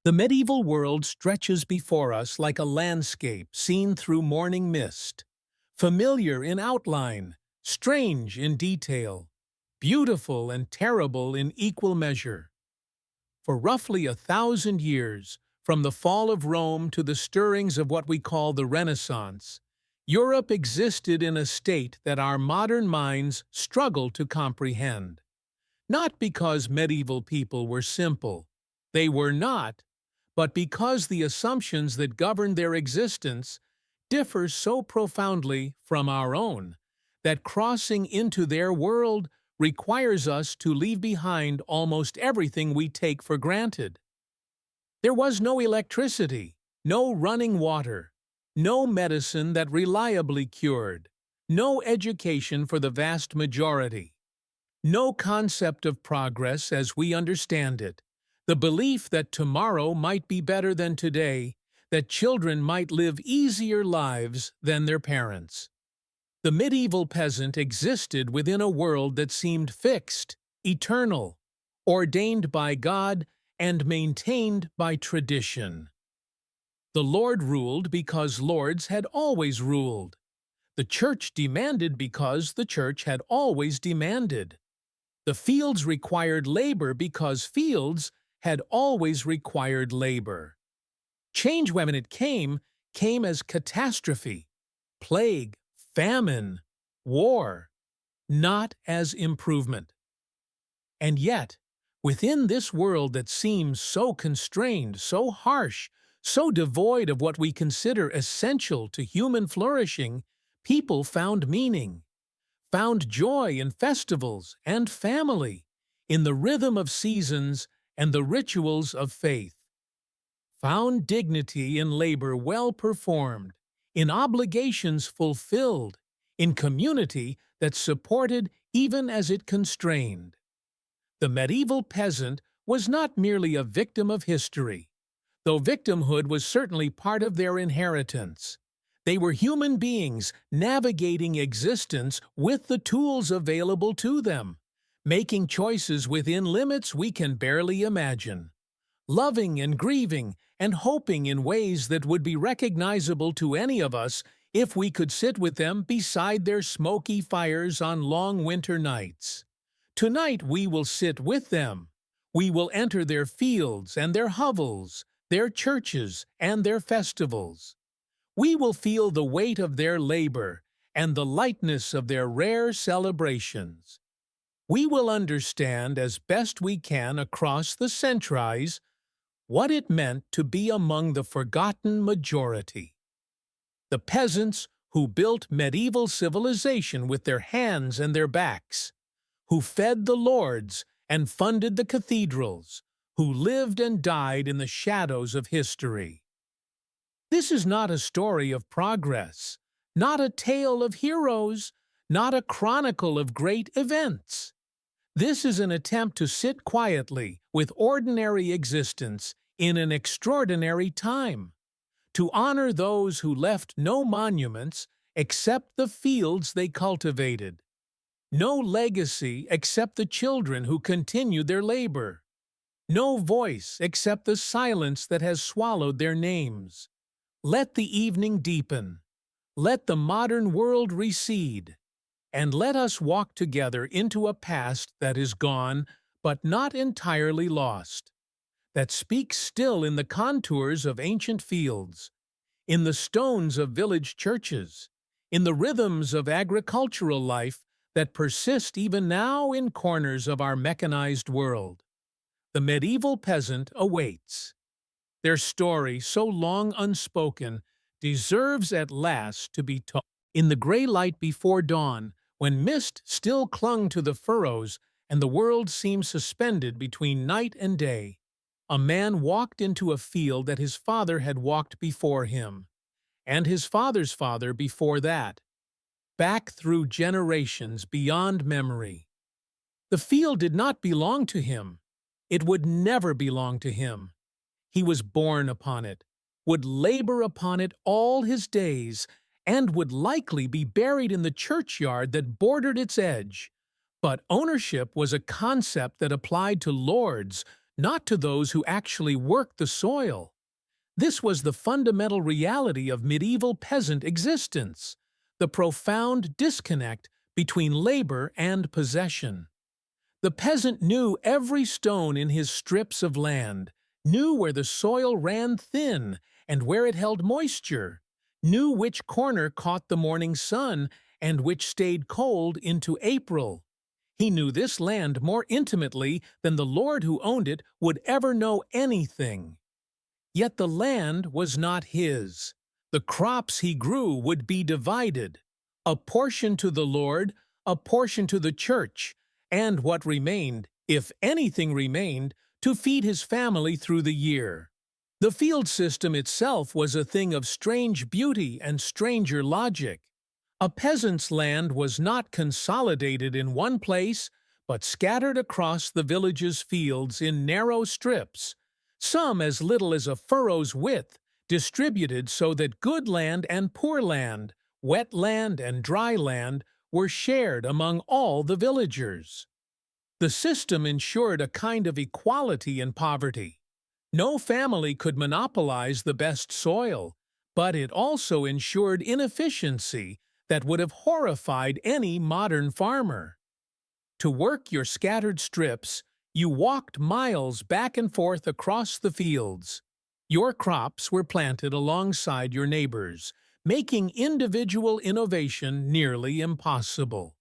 The medieval world stretches before us like a landscape seen through morning mist, familiar in outline, strange in detail, beautiful and terrible in equal measure. For roughly 1,000 years, from the fall of Rome to the stirrings of what we call the Renaissance, Europe existed in a state that our modern minds struggle to comprehend. Not because medieval people were simple. They were not, but because the assumptions that govern their existence differ so profoundly from our own that crossing into their world requires us to leave behind almost everything we take for granted. There was no electricity, no running water, no medicine that reliably cured, no education for the vast majority, no concept of progress as we understand it. The belief that tomorrow might be better than today, that children might live easier lives than their parents. The medieval peasant existed within a world that seemed fixed, eternal, ordained by God, and maintained by tradition. The Lord ruled because lords had always ruled. The church demanded because the church had always demanded. The fields required labor because fields had always required labor. Change, when it came as catastrophe, plague, famine, war, not as improvement. And yet, within this world that seems so constrained, so harsh, so devoid of what we consider essential to human flourishing, people found meaning, found joy in festivals and family, in the rhythm of seasons and the rituals of faith, found dignity in labor well performed, in obligations fulfilled, in community that supported even as it constrained. The medieval peasant was not merely a victim of history, though victimhood was certainly part of their inheritance. They were human beings navigating existence with the tools available to them, making choices within limits we can barely imagine, loving and grieving and hoping in ways that would be recognizable to any of us if we could sit with them beside their smoky fires on long winter nights. Tonight we will sit with them. We will enter their fields and their hovels, their churches and their festivals. We will feel the weight of their labor and the lightness of their rare celebrations. We will understand as best we can across the centuries what it meant to be among the forgotten majority. The peasants who built medieval civilization with their hands and their backs, who fed the lords and funded the cathedrals, who lived and died in the shadows of history. This is not a story of progress, not a tale of heroes, not a chronicle of great events. This is an attempt to sit quietly with ordinary existence in an extraordinary time, to honor those who left no monuments except the fields they cultivated, no legacy except the children who continued their labor, no voice except the silence that has swallowed their names. Let the evening deepen, let the modern world recede, and let us walk together into a past that is gone but not entirely lost, that speaks still in the contours of ancient fields, in the stones of village churches, in the rhythms of agricultural life that persist even now in corners of our mechanized world. The medieval peasant awaits. Their story, so long unspoken, deserves at last to be told. In the gray light before dawn, when mist still clung to the furrows and the world seemed suspended between night and day, a man walked into a field that his father had walked before him, and his father's father before that, back through generations beyond memory. The field did not belong to him. It would never belong to him. He was born upon it, would labor upon it all his days, and would likely be buried in the churchyard that bordered its edge. But ownership was a concept that applied to lords, not to those who actually worked the soil. This was the fundamental reality of medieval peasant existence, the profound disconnect between labor and possession. The peasant knew every stone in his strips of land, knew where the soil ran thin and where it held moisture, knew which corner caught the morning sun and which stayed cold into April. He knew this land more intimately than the lord who owned it would ever know anything. Yet the land was not his. The crops he grew would be divided, a portion to the Lord, a portion to the church, and what remained, if anything remained, to feed his family through the year. The field system itself was a thing of strange beauty and stranger logic. A peasant's land was not consolidated in one place, but scattered across the village's fields in narrow strips, some as little as a furrow's width, distributed so that good land and poor land, wet land and dry land, were shared among all the villagers. The system ensured a kind of equality in poverty. No family could monopolize the best soil, but it also ensured inefficiency that would have horrified any modern farmer. To work your scattered strips, you walked miles back and forth across the fields. Your crops were planted alongside your neighbors, making individual innovation nearly impossible.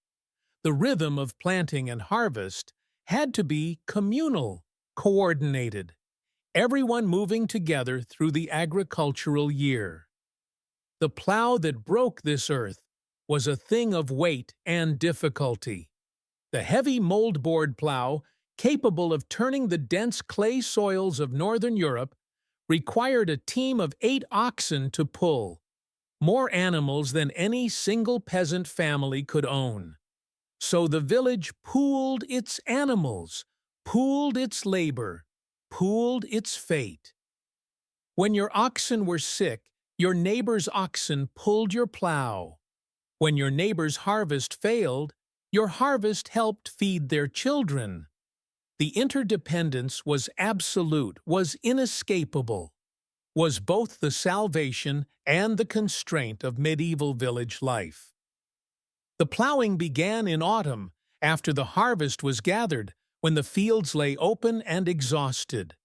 The rhythm of planting and harvest had to be communal, coordinated, everyone moving together through the agricultural year. The plow that broke this earth was a thing of weight and difficulty. The heavy moldboard plow, capable of turning the dense clay soils of northern Europe, required a team of 8 oxen to pull, more animals than any single peasant family could own. So the village pooled its animals, pooled its labor, pooled its fate. When your oxen were sick, your neighbor's oxen pulled your plow. When your neighbor's harvest failed, your harvest helped feed their children. The interdependence was absolute, was inescapable, was both the salvation and the constraint of medieval village life. The plowing began in autumn, after the harvest was gathered, when the fields lay open and exhausted.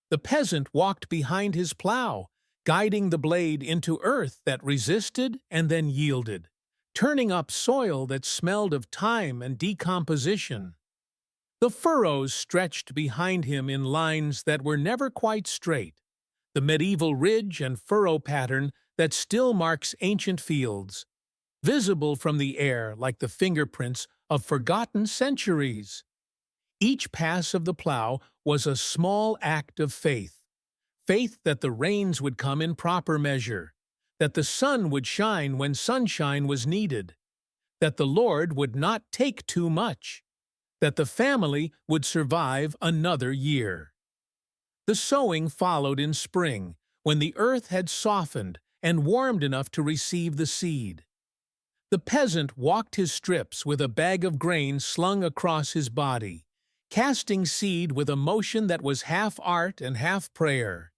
The peasant walked behind his plow, guiding the blade into earth that resisted and then yielded, turning up soil that smelled of time and decomposition. The furrows stretched behind him in lines that were never quite straight, the medieval ridge and furrow pattern that still marks ancient fields, visible from the air like the fingerprints of forgotten centuries. Each pass of the plow was a small act of faith, faith that the rains would come in proper measure, that the sun would shine when sunshine was needed, that the Lord would not take too much, that the family would survive another year. The sowing followed in spring, when the earth had softened and warmed enough to receive the seed. The peasant walked his strips with a bag of grain slung across his body, casting seed with a motion that was half art and half prayer.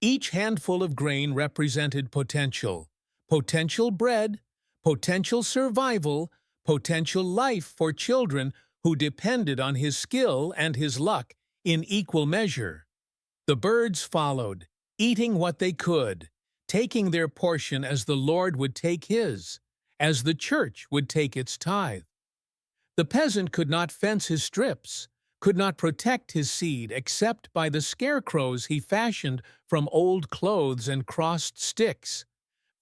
Each handful of grain represented potential, potential bread, potential survival, potential life for children who depended on his skill and his luck in equal measure. The birds followed, eating what they could, taking their portion as the Lord would take his, as the church would take its tithe. The peasant could not fence his strips, could not protect his seed except by the scarecrows he fashioned from old clothes and crossed sticks,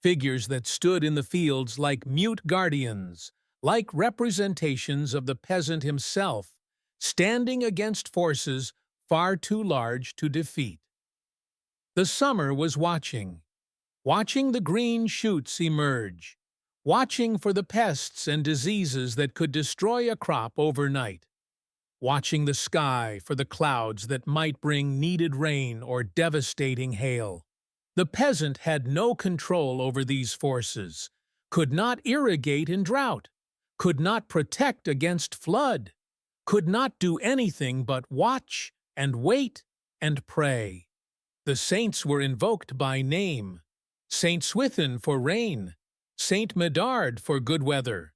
figures that stood in the fields like mute guardians, like representations of the peasant himself, standing against forces far too large to defeat. The summer was watching the green shoots emerge, watching for the pests and diseases that could destroy a crop overnight, watching the sky for the clouds that might bring needed rain or devastating hail. The peasant had no control over these forces, could not irrigate in drought, could not protect against flood, could not do anything but watch and wait and pray. The saints were invoked by name: Saint Swithin for rain, Saint Medard for good weather,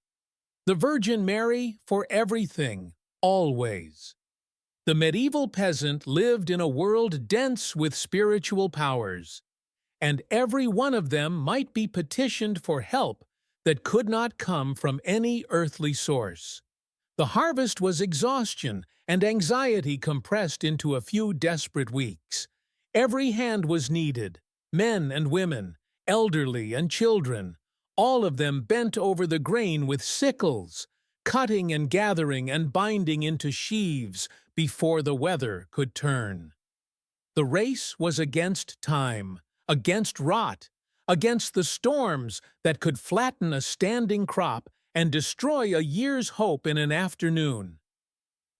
the Virgin Mary for everything, always. The medieval peasant lived in a world dense with spiritual powers, and every one of them might be petitioned for help that could not come from any earthly source. The harvest was exhaustion and anxiety compressed into a few desperate weeks. Every hand was needed, men and women, elderly and children, all of them bent over the grain with sickles, cutting and gathering and binding into sheaves before the weather could turn. The race was against time, against rot, against the storms that could flatten a standing crop and destroy a year's hope in an afternoon.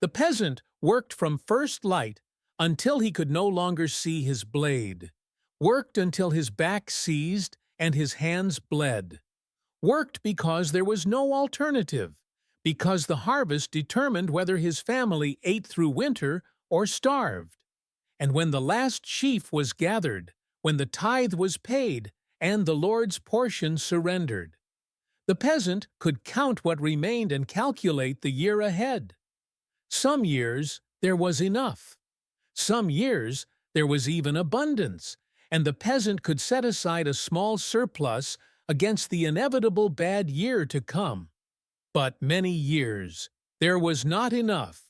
The peasant worked from first light until he could no longer see his blade, worked until his back seized and his hands bled, worked because there was no alternative, because the harvest determined whether his family ate through winter or starved. And when the last sheaf was gathered, when the tithe was paid, and the Lord's portion surrendered, the peasant could count what remained and calculate the year ahead. Some years there was enough. Some years there was even abundance, and the peasant could set aside a small surplus against the inevitable bad year to come. But many years there was not enough.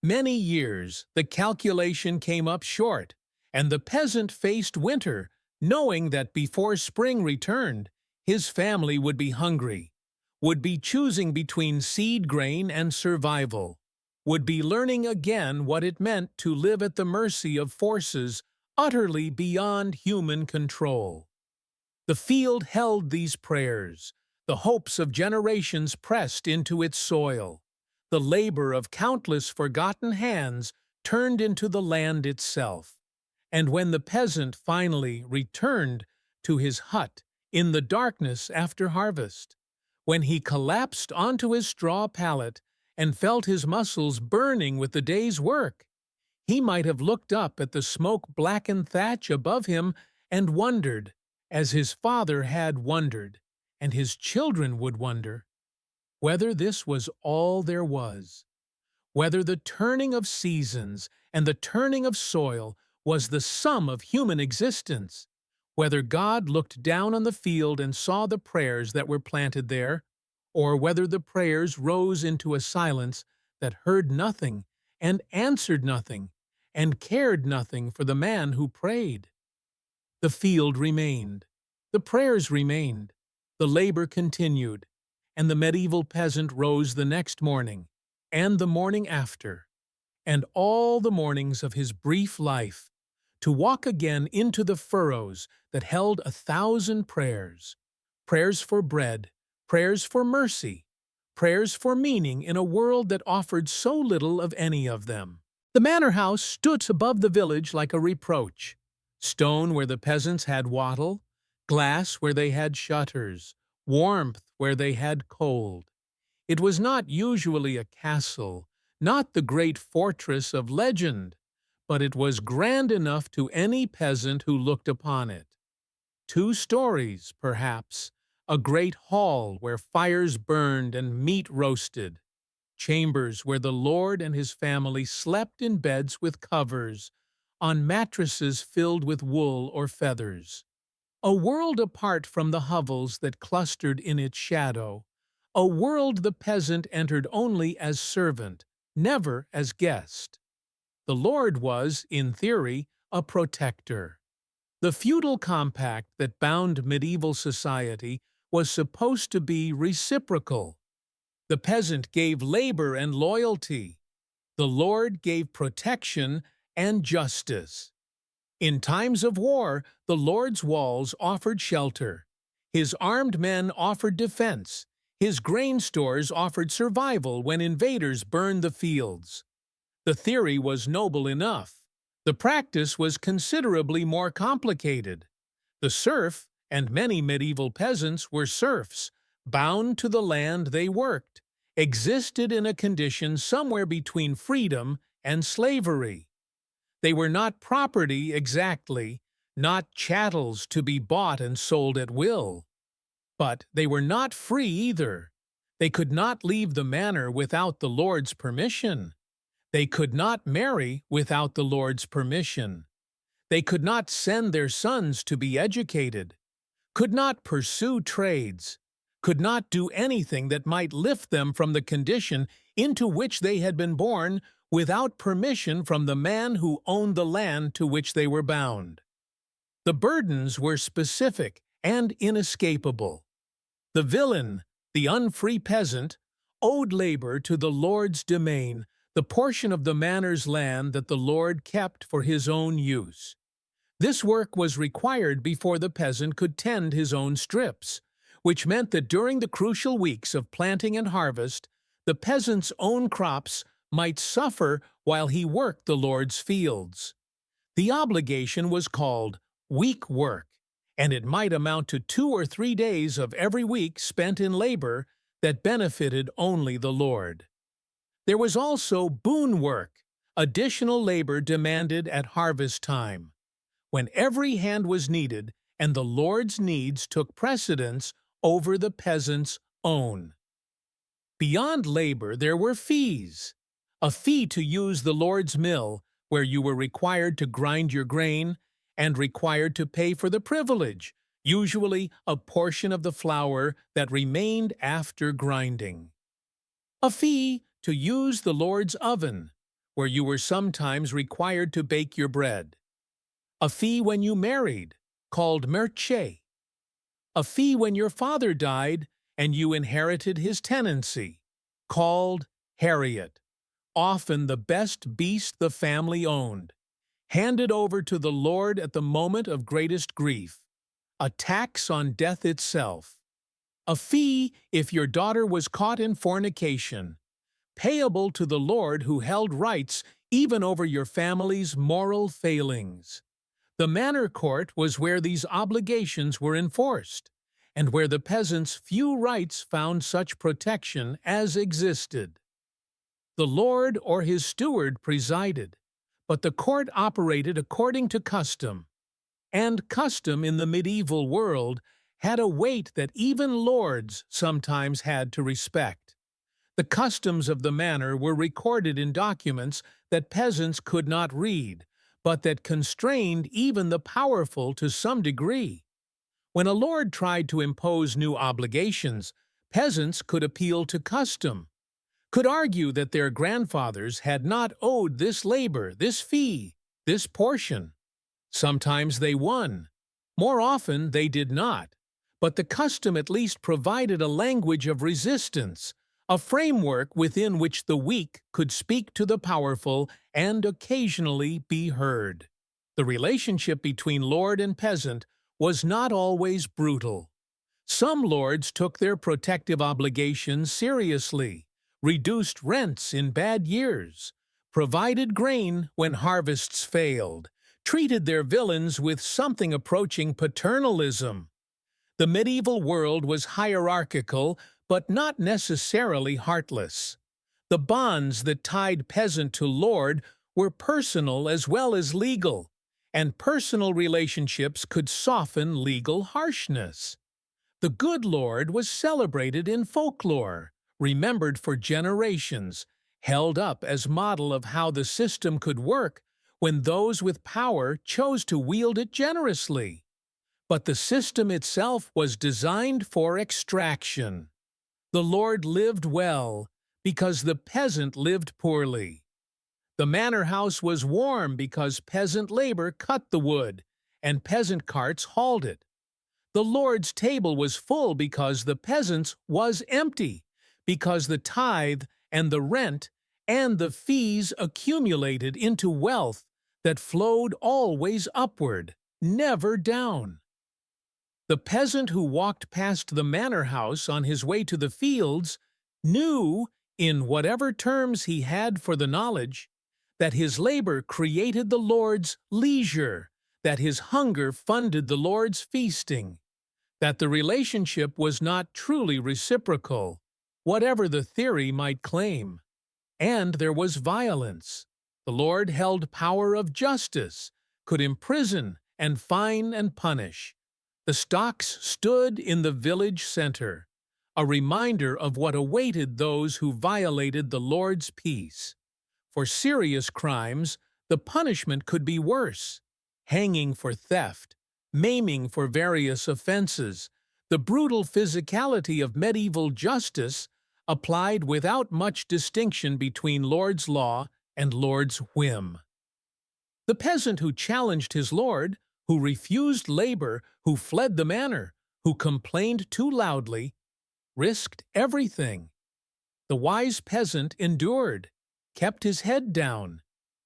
Many years the calculation came up short, and the peasant faced winter, knowing that before spring returned, his family would be hungry, would be choosing between seed grain and survival, would be learning again what it meant to live at the mercy of forces utterly beyond human control. The field held these prayers, the hopes of generations pressed into its soil. The labor of countless forgotten hands turned into the land itself. And when the peasant finally returned to his hut in the darkness after harvest, when he collapsed onto his straw pallet and felt his muscles burning with the day's work, he might have looked up at the smoke-blackened thatch above him and wondered, as his father had wondered, and his children would wonder, whether this was all there was, whether the turning of seasons and the turning of soil was the sum of human existence, whether God looked down on the field and saw the prayers that were planted there, or whether the prayers rose into a silence that heard nothing and answered nothing and cared nothing for the man who prayed. The field remained, the prayers remained, the labor continued, and the medieval peasant rose the next morning, and the morning after, and all the mornings of his brief life, to walk again into the furrows that held 1,000 prayers, prayers for bread, prayers for mercy, prayers for meaning in a world that offered so little of any of them. The manor house stood above the village like a reproach, stone where the peasants had wattle, glass where they had shutters, warmth where they had cold. It was not usually a castle, not the great fortress of legend, but it was grand enough to any peasant who looked upon it. 2 stories, perhaps, a great hall where fires burned and meat roasted, chambers where the lord and his family slept in beds with covers, on mattresses filled with wool or feathers. A world apart from the hovels that clustered in its shadow, a world the peasant entered only as servant, never as guest. The lord was, in theory, a protector. The feudal compact that bound medieval society was supposed to be reciprocal. The peasant gave labor and loyalty. The lord gave protection and justice. In times of war, the lord's walls offered shelter. His armed men offered defense. His grain stores offered survival when invaders burned the fields. The theory was noble enough. The practice was considerably more complicated. The serf, and many medieval peasants were serfs, bound to the land they worked, existed in a condition somewhere between freedom and slavery. They were not property exactly, not chattels to be bought and sold at will. But they were not free either. They could not leave the manor without the Lord's permission. They could not marry without the Lord's permission. They could not send their sons to be educated, could not pursue trades, could not do anything that might lift them from the condition into which they had been born without permission from the man who owned the land to which they were bound. The burdens were specific and inescapable. The villain, the unfree peasant, owed labor to the Lord's domain, the portion of the manor's land that the Lord kept for his own use. This work was required before the peasant could tend his own strips, which meant that during the crucial weeks of planting and harvest, the peasant's own crops might suffer while he worked the Lord's fields. The obligation was called week work, and it might amount to 2 or 3 days of every week spent in labor that benefited only the Lord. There was also boon work, additional labor demanded at harvest time, when every hand was needed and the Lord's needs took precedence over the peasant's own. Beyond labor there were fees. A fee to use the Lord's mill, where you were required to grind your grain, and required to pay for the privilege, usually a portion of the flour that remained after grinding. A fee to use the Lord's oven, where you were sometimes required to bake your bread. A fee when you married, called merche. A fee when your father died and you inherited his tenancy, called Harriet, often the best beast the family owned, handed over to the Lord at the moment of greatest grief, a tax on death itself. A fee if your daughter was caught in fornication, payable to the Lord who held rights even over your family's moral failings. The manor court was where these obligations were enforced, and where the peasant's few rights found such protection as existed. The lord or his steward presided, but the court operated according to custom, and custom in the medieval world had a weight that even lords sometimes had to respect. The customs of the manor were recorded in documents that peasants could not read, but that constrained even the powerful to some degree. When a lord tried to impose new obligations, peasants could appeal to custom, could argue that their grandfathers had not owed this labor, this fee, this portion. Sometimes they won. More often they did not. But the custom at least provided a language of resistance, a framework within which the weak could speak to the powerful and occasionally be heard. The relationship between lord and peasant was not always brutal. Some lords took their protective obligations seriously, reduced rents in bad years, provided grain when harvests failed, treated their villains with something approaching paternalism. The medieval world was hierarchical, but not necessarily heartless. The bonds that tied peasant to lord were personal as well as legal, and personal relationships could soften legal harshness. The good lord was celebrated in folklore, remembered for generations, held up as model of how the system could work when those with power chose to wield it generously. But the system itself was designed for extraction. The lord lived well because the peasant lived poorly. The manor house was warm because peasant labor cut the wood, and peasant carts hauled it. The lord's table was full because the peasant's was empty, because the tithe and the rent and the fees accumulated into wealth that flowed always upward, never down. The peasant who walked past the manor house on his way to the fields knew, in whatever terms he had for the knowledge, that his labor created the Lord's leisure, that his hunger funded the Lord's feasting, that the relationship was not truly reciprocal, whatever the theory might claim. And there was violence. The Lord held power of justice, could imprison and fine and punish. The stocks stood in the village center, a reminder of what awaited those who violated the Lord's peace. For serious crimes, the punishment could be worse: hanging for theft, maiming for various offenses. The brutal physicality of medieval justice applied without much distinction between Lord's law and Lord's whim. The peasant who challenged his lord, who refused labor, who fled the manor, who complained too loudly, risked everything. The wise peasant endured, kept his head down,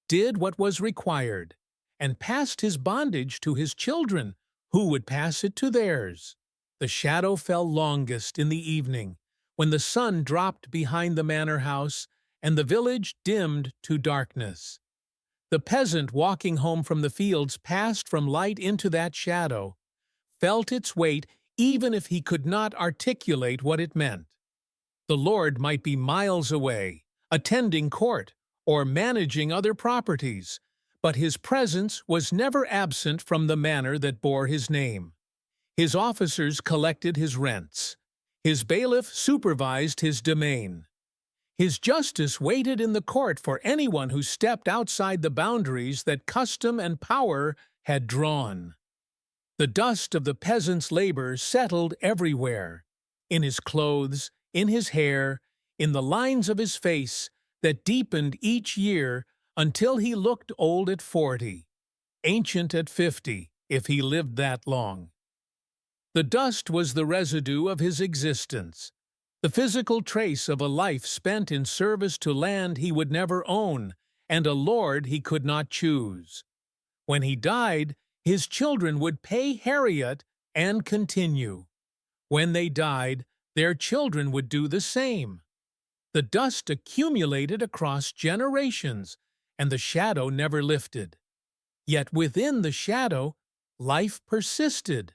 did what was required, and passed his bondage to his children, who would pass it to theirs. The shadow fell longest in the evening, when the sun dropped behind the manor house and the village dimmed to darkness. The peasant walking home from the fields passed from light into that shadow, felt its weight even if he could not articulate what it meant. The Lord might be miles away, attending court, or managing other properties, but his presence was never absent from the manor that bore his name. His officers collected his rents. His bailiff supervised his domain. His justice waited in the court for anyone who stepped outside the boundaries that custom and power had drawn. The dust of the peasant's labor settled everywhere, in his clothes, in his hair, in the lines of his face that deepened each year until he looked old at 40, ancient at 50, if he lived that long. The dust was the residue of his existence, the physical trace of a life spent in service to land he would never own and a lord he could not choose. When he died, his children would pay Harriet and continue. When they died, their children would do the same. The dust accumulated across generations, and the shadow never lifted. Yet within the shadow, life persisted.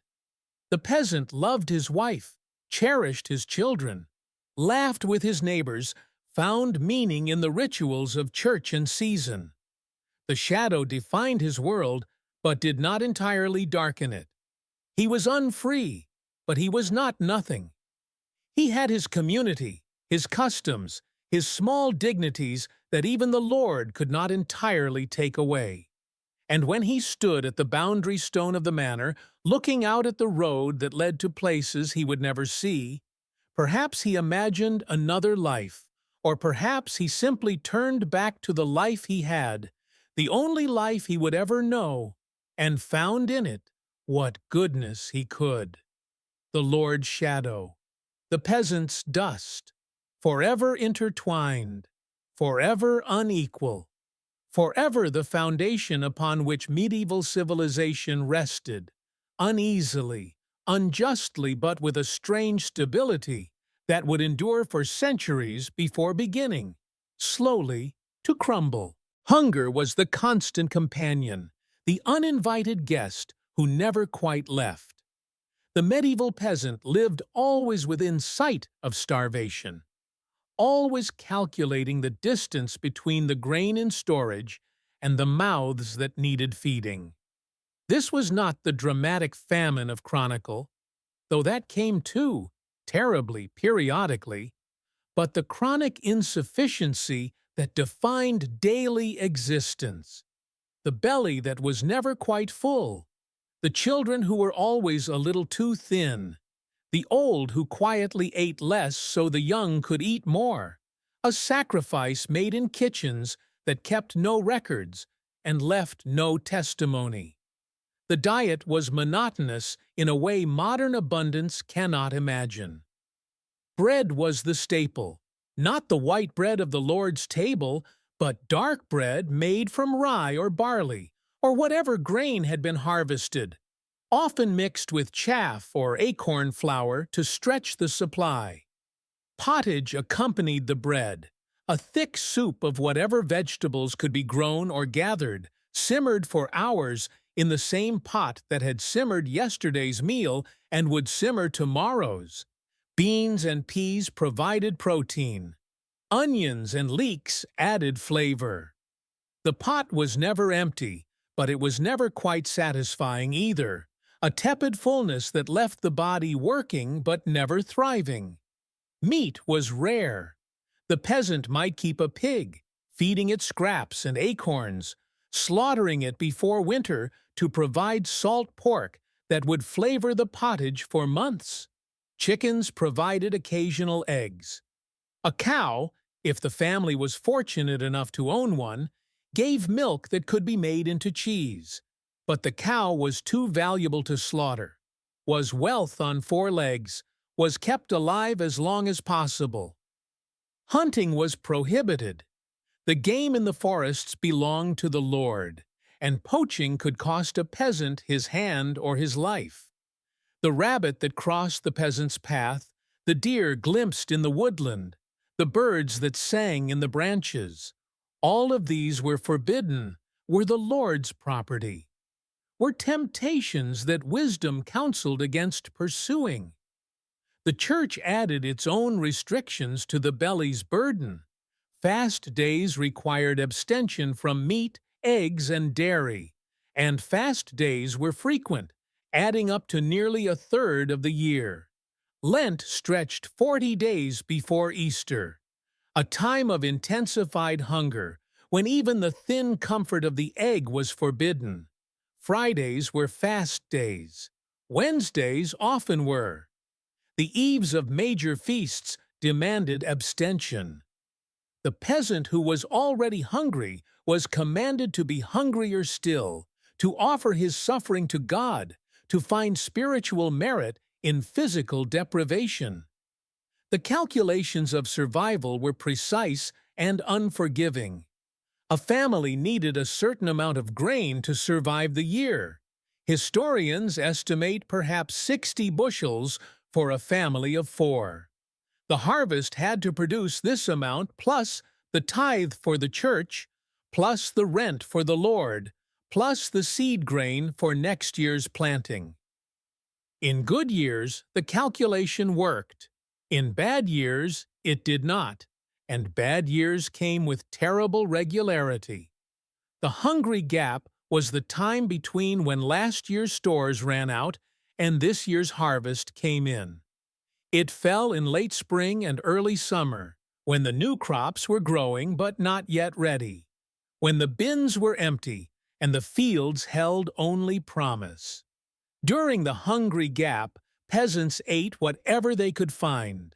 The peasant loved his wife, cherished his children, laughed with his neighbors, found meaning in the rituals of church and season. The shadow defined his world, but did not entirely darken it. He was unfree, but he was not nothing. He had his community, his customs, his small dignities that even the Lord could not entirely take away. And when he stood at the boundary stone of the manor, looking out at the road that led to places he would never see, perhaps he imagined another life, or perhaps he simply turned back to the life he had, the only life he would ever know, and found in it what goodness he could. The Lord's shadow, the peasant's dust, forever intertwined, forever unequal, forever the foundation upon which medieval civilization rested, uneasily, unjustly, but with a strange stability that would endure for centuries before beginning, slowly, to crumble. Hunger was the constant companion, the uninvited guest who never quite left. The medieval peasant lived always within sight of starvation, always calculating the distance between the grain in storage and the mouths that needed feeding. This was not the dramatic famine of Chronicle, though that came too, terribly, periodically, but the chronic insufficiency that defined daily existence, the belly that was never quite full, the children who were always a little too thin, the old who quietly ate less so the young could eat more, a sacrifice made in kitchens that kept no records and left no testimony. The diet was monotonous in a way modern abundance cannot imagine. Bread was the staple, not the white bread of the Lord's table, but dark bread made from rye or barley, or whatever grain had been harvested, often mixed with chaff or acorn flour to stretch the supply. Pottage accompanied the bread, a thick soup of whatever vegetables could be grown or gathered, simmered for hours in the same pot that had simmered yesterday's meal and would simmer tomorrow's. Beans and peas provided protein. Onions and leeks added flavor. The pot was never empty, but it was never quite satisfying either, a tepid fullness that left the body working but never thriving. Meat was rare. The peasant might keep a pig, feeding it scraps and acorns, slaughtering it before winter to provide salt pork that would flavor the pottage for months. Chickens provided occasional eggs. A cow, if the family was fortunate enough to own one, gave milk that could be made into cheese. But the cow was too valuable to slaughter, was wealth on four legs, was kept alive as long as possible. Hunting was prohibited. The game in the forests belonged to the Lord, and poaching could cost a peasant his hand or his life. The rabbit that crossed the peasant's path, the deer glimpsed in the woodland, the birds that sang in the branches, all of these were forbidden, were the Lord's property, were temptations that wisdom counseled against pursuing. The church added its own restrictions to the belly's burden. Fast days required abstention from meat, eggs, and dairy, and fast days were frequent, adding up to nearly a third of the year. Lent stretched 40 days before Easter, a time of intensified hunger, when even the thin comfort of the egg was forbidden. Fridays were fast days. Wednesdays often were. The eves of major feasts demanded abstention. The peasant who was already hungry was commanded to be hungrier still, to offer his suffering to God, to find spiritual merit in physical deprivation. The calculations of survival were precise and unforgiving. A family needed a certain amount of grain to survive the year. Historians estimate perhaps 60 bushels for a family of 4. The harvest had to produce this amount plus the tithe for the church, plus the rent for the Lord, plus the seed grain for next year's planting. In good years, the calculation worked. In bad years, it did not, and bad years came with terrible regularity. The hungry gap was the time between when last year's stores ran out and this year's harvest came in. It fell in late spring and early summer, when the new crops were growing but not yet ready, when the bins were empty and the fields held only promise. During the hungry gap, peasants ate whatever they could find,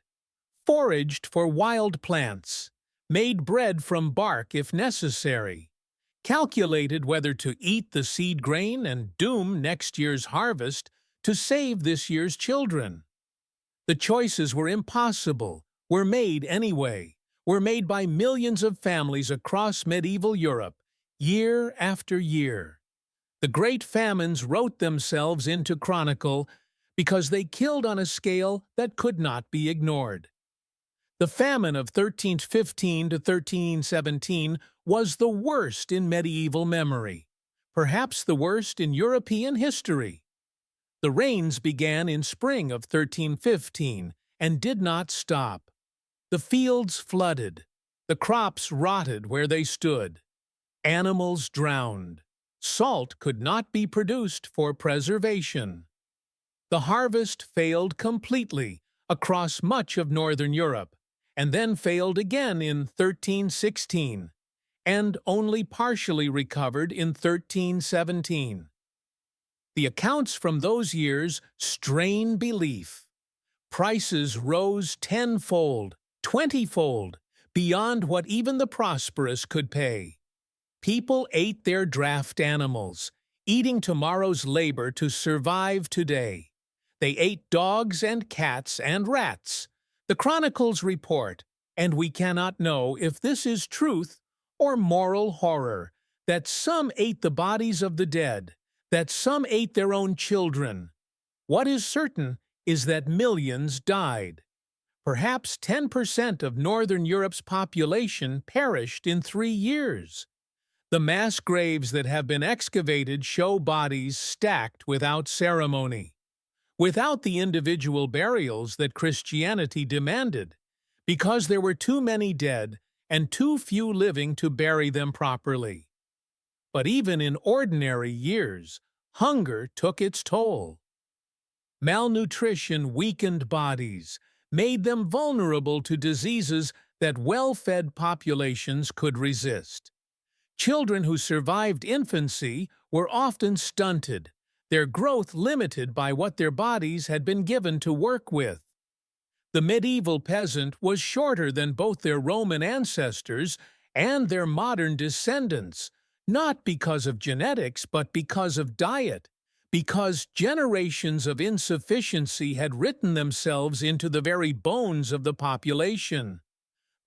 foraged for wild plants, made bread from bark if necessary, calculated whether to eat the seed grain and doom next year's harvest to save this year's children. The choices were impossible, were made anyway, were made by millions of families across medieval Europe, year after year. The great famines wrote themselves into chronicle because they killed on a scale that could not be ignored. The famine of 1315 to 1317 was the worst in medieval memory, perhaps the worst in European history. The rains began in spring of 1315 and did not stop. The fields flooded. The crops rotted where they stood. Animals drowned. Salt could not be produced for preservation. The harvest failed completely across much of northern Europe, and then failed again in 1316, and only partially recovered in 1317. The accounts from those years strain belief. Prices rose tenfold, 20-fold, beyond what even the prosperous could pay. People ate their draft animals, eating tomorrow's labor to survive today. They ate dogs and cats and rats. The chronicles report, and we cannot know if this is truth or moral horror, that some ate the bodies of the dead, that some ate their own children. What is certain is that millions died. Perhaps 10% of Northern Europe's population perished in 3 years. The mass graves that have been excavated show bodies stacked without ceremony, without the individual burials that Christianity demanded, because there were too many dead and too few living to bury them properly. But even in ordinary years, hunger took its toll. Malnutrition weakened bodies, made them vulnerable to diseases that well-fed populations could resist. Children who survived infancy were often stunted, their growth limited by what their bodies had been given to work with. The medieval peasant was shorter than both their Roman ancestors and their modern descendants, not because of genetics but because of diet, because generations of insufficiency had written themselves into the very bones of the population.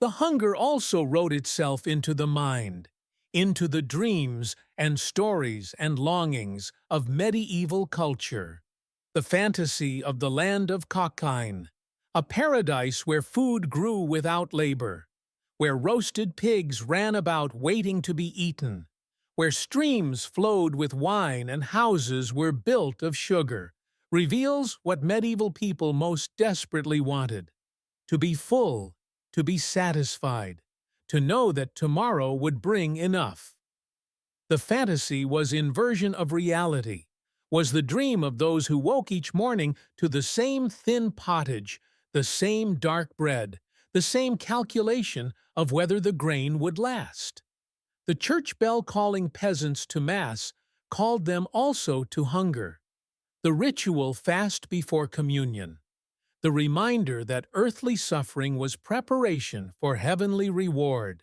The hunger also wrote itself into the mind, into the dreams and stories and longings of medieval culture. The fantasy of the land of Cockine, a paradise where food grew without labor, where roasted pigs ran about waiting to be eaten, where streams flowed with wine and houses were built of sugar, reveals what medieval people most desperately wanted: to be full, to be satisfied, to know that tomorrow would bring enough. The fantasy was inversion of reality, was the dream of those who woke each morning to the same thin pottage, the same dark bread, the same calculation of whether the grain would last. The church bell calling peasants to Mass called them also to hunger. The ritual fast before communion, the reminder that earthly suffering was preparation for heavenly reward.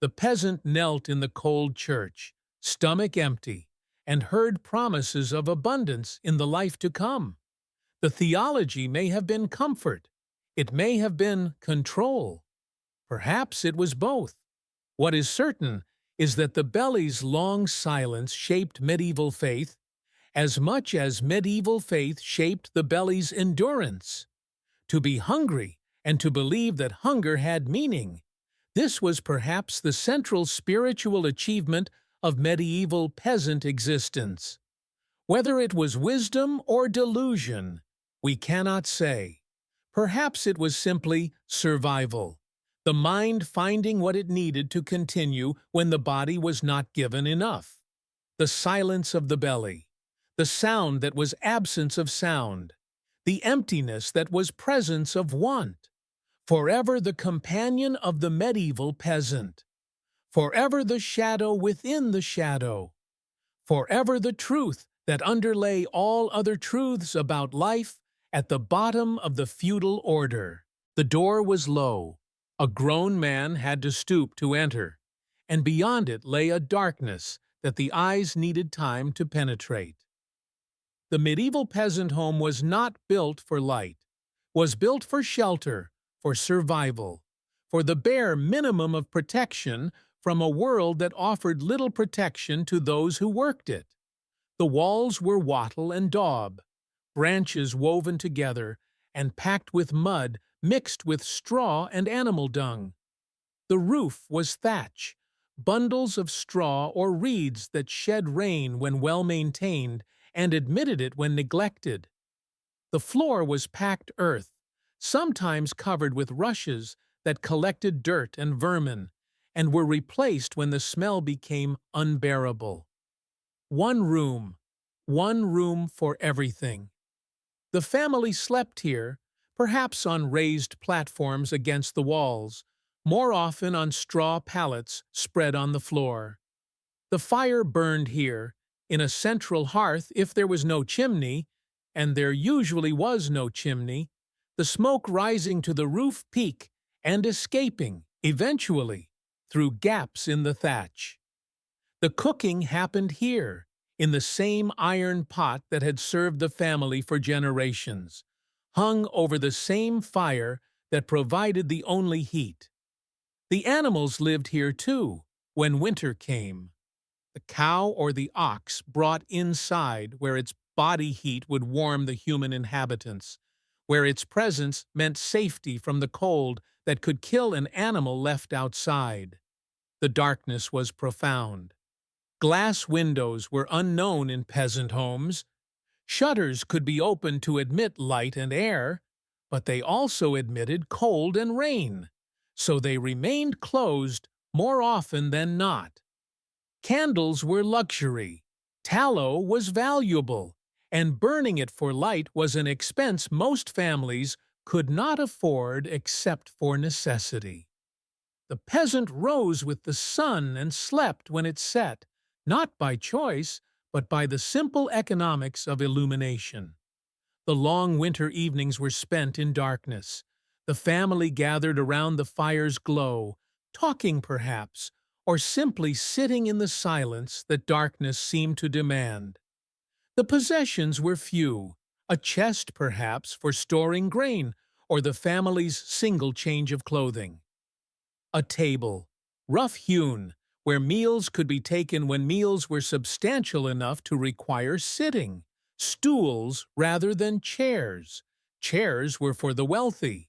The peasant knelt in the cold church, stomach empty, and heard promises of abundance in the life to come. The theology may have been comfort. It may have been control. Perhaps it was both. What is certain is that the belly's long silence shaped medieval faith as much as medieval faith shaped the belly's endurance. To be hungry and to believe that hunger had meaning, this was perhaps the central spiritual achievement of medieval peasant existence. Whether it was wisdom or delusion, we cannot say. Perhaps it was simply survival, the mind finding what it needed to continue when the body was not given enough. The silence of the belly, the sound that was absence of sound, the emptiness that was presence of want. Forever the companion of the medieval peasant. Forever the shadow within the shadow. Forever the truth that underlay all other truths about life at the bottom of the feudal order. The door was low. A grown man had to stoop to enter, and beyond it lay a darkness that the eyes needed time to penetrate. The medieval peasant home was not built for light, was built for shelter, for survival, for the bare minimum of protection from a world that offered little protection to those who worked it. The walls were wattle and daub, branches woven together and packed with mud mixed with straw and animal dung. The roof was thatch, bundles of straw or reeds that shed rain when well maintained and admitted it when neglected. The floor was packed earth, sometimes covered with rushes that collected dirt and vermin, and were replaced when the smell became unbearable. One room for everything. The family slept here, perhaps on raised platforms against the walls, more often on straw pallets spread on the floor. The fire burned here, in a central hearth if there was no chimney, and there usually was no chimney, the smoke rising to the roof peak and escaping, eventually, through gaps in the thatch. The cooking happened here, in the same iron pot that had served the family for generations, hung over the same fire that provided the only heat. The animals lived here too, when winter came. The cow or the ox brought inside where its body heat would warm the human inhabitants, where its presence meant safety from the cold that could kill an animal left outside. The darkness was profound. Glass windows were unknown in peasant homes. Shutters could be opened to admit light and air, but they also admitted cold and rain, so they remained closed more often than not. Candles were luxury, tallow was valuable, and burning it for light was an expense most families could not afford except for necessity. The peasant rose with the sun and slept when it set, not by choice, but by the simple economics of illumination. The long winter evenings were spent in darkness. The family gathered around the fire's glow, talking perhaps, or simply sitting in the silence that darkness seemed to demand. The possessions were few, a chest perhaps for storing grain, or the family's single change of clothing. A table, rough-hewn, where meals could be taken when meals were substantial enough to require sitting. Stools rather than chairs. Chairs were for the wealthy.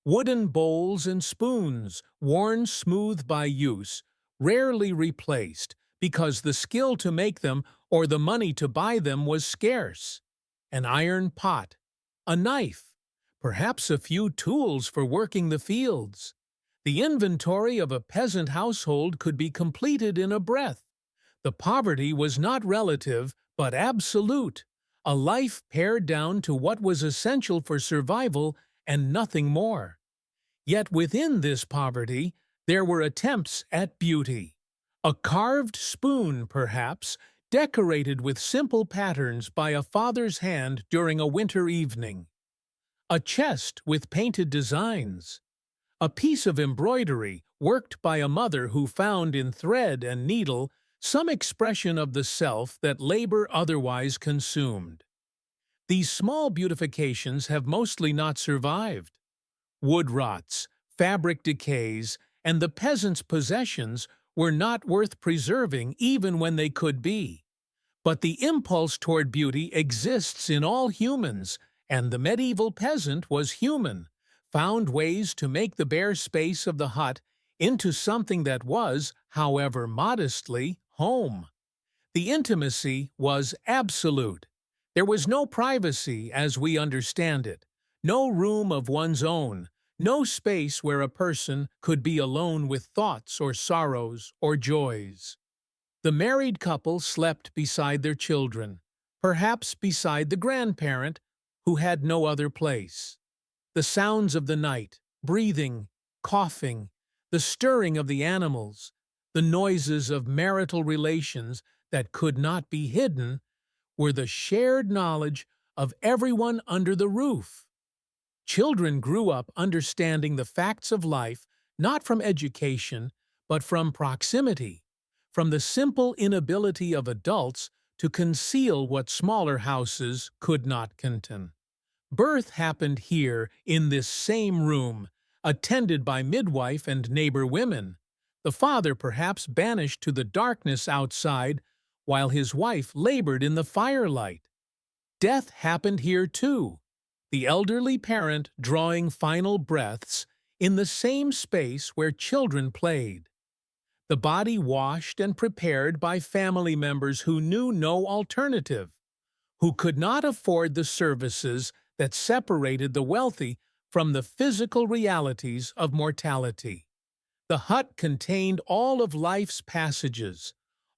Wooden bowls and spoons, worn smooth by use, rarely replaced because the skill to make them or the money to buy them was scarce. An iron pot, a knife, perhaps a few tools for working the fields. The inventory of a peasant household could be completed in a breath. The poverty was not relative, but absolute, a life pared down to what was essential for survival and nothing more. Yet within this poverty, there were attempts at beauty. A carved spoon, perhaps, decorated with simple patterns by a father's hand during a winter evening. A chest with painted designs. A piece of embroidery worked by a mother who found in thread and needle some expression of the self that labor otherwise consumed. These small beautifications have mostly not survived. Wood rots, fabric decays, and the peasant's possessions were not worth preserving even when they could be. But the impulse toward beauty exists in all humans, and the medieval peasant was human, found ways to make the bare space of the hut into something that was, however modestly, home. The intimacy was absolute. There was no privacy as we understand it, no room of one's own, no space where a person could be alone with thoughts or sorrows or joys. The married couple slept beside their children, perhaps beside the grandparent, who had no other place. The sounds of the night, breathing, coughing, the stirring of the animals, the noises of marital relations that could not be hidden, were the shared knowledge of everyone under the roof. Children grew up understanding the facts of life not from education, but from proximity, from the simple inability of adults to conceal what smaller houses could not contain. Birth happened here in this same room, attended by midwife and neighbor women, the father perhaps banished to the darkness outside while his wife labored in the firelight. Death happened here too, the elderly parent drawing final breaths in the same space where children played. The body washed and prepared by family members who knew no alternative, who could not afford the services that separated the wealthy from the physical realities of mortality. The hut contained all of life's passages,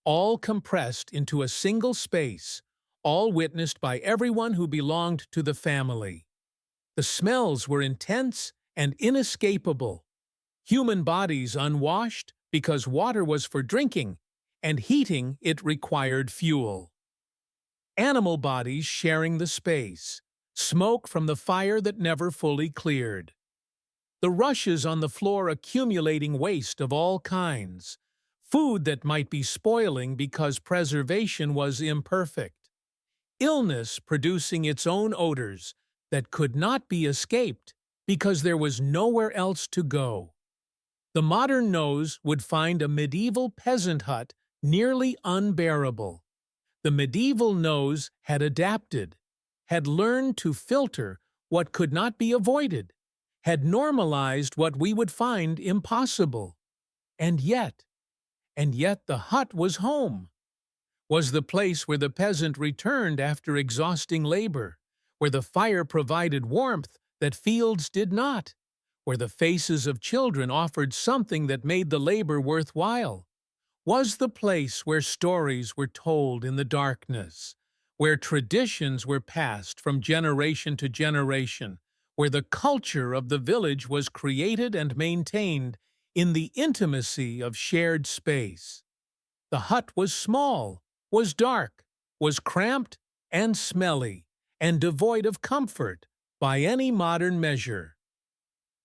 all compressed into a single space, all witnessed by everyone who belonged to the family. The smells were intense and inescapable. Human bodies unwashed because water was for drinking, and heating it required fuel. Animal bodies sharing the space, smoke from the fire that never fully cleared. The rushes on the floor accumulating waste of all kinds, food that might be spoiling because preservation was imperfect. Illness producing its own odors that could not be escaped because there was nowhere else to go. The modern nose would find a medieval peasant hut nearly unbearable. The medieval nose had adapted, had learned to filter what could not be avoided, had normalized what we would find impossible. And yet the hut was home, was the place where the peasant returned after exhausting labor, where the fire provided warmth that fields did not, where the faces of children offered something that made the labor worthwhile, was the place where stories were told in the darkness, where traditions were passed from generation to generation, where the culture of the village was created and maintained in the intimacy of shared space. The hut was small, was dark, was cramped and smelly, and devoid of comfort by any modern measure.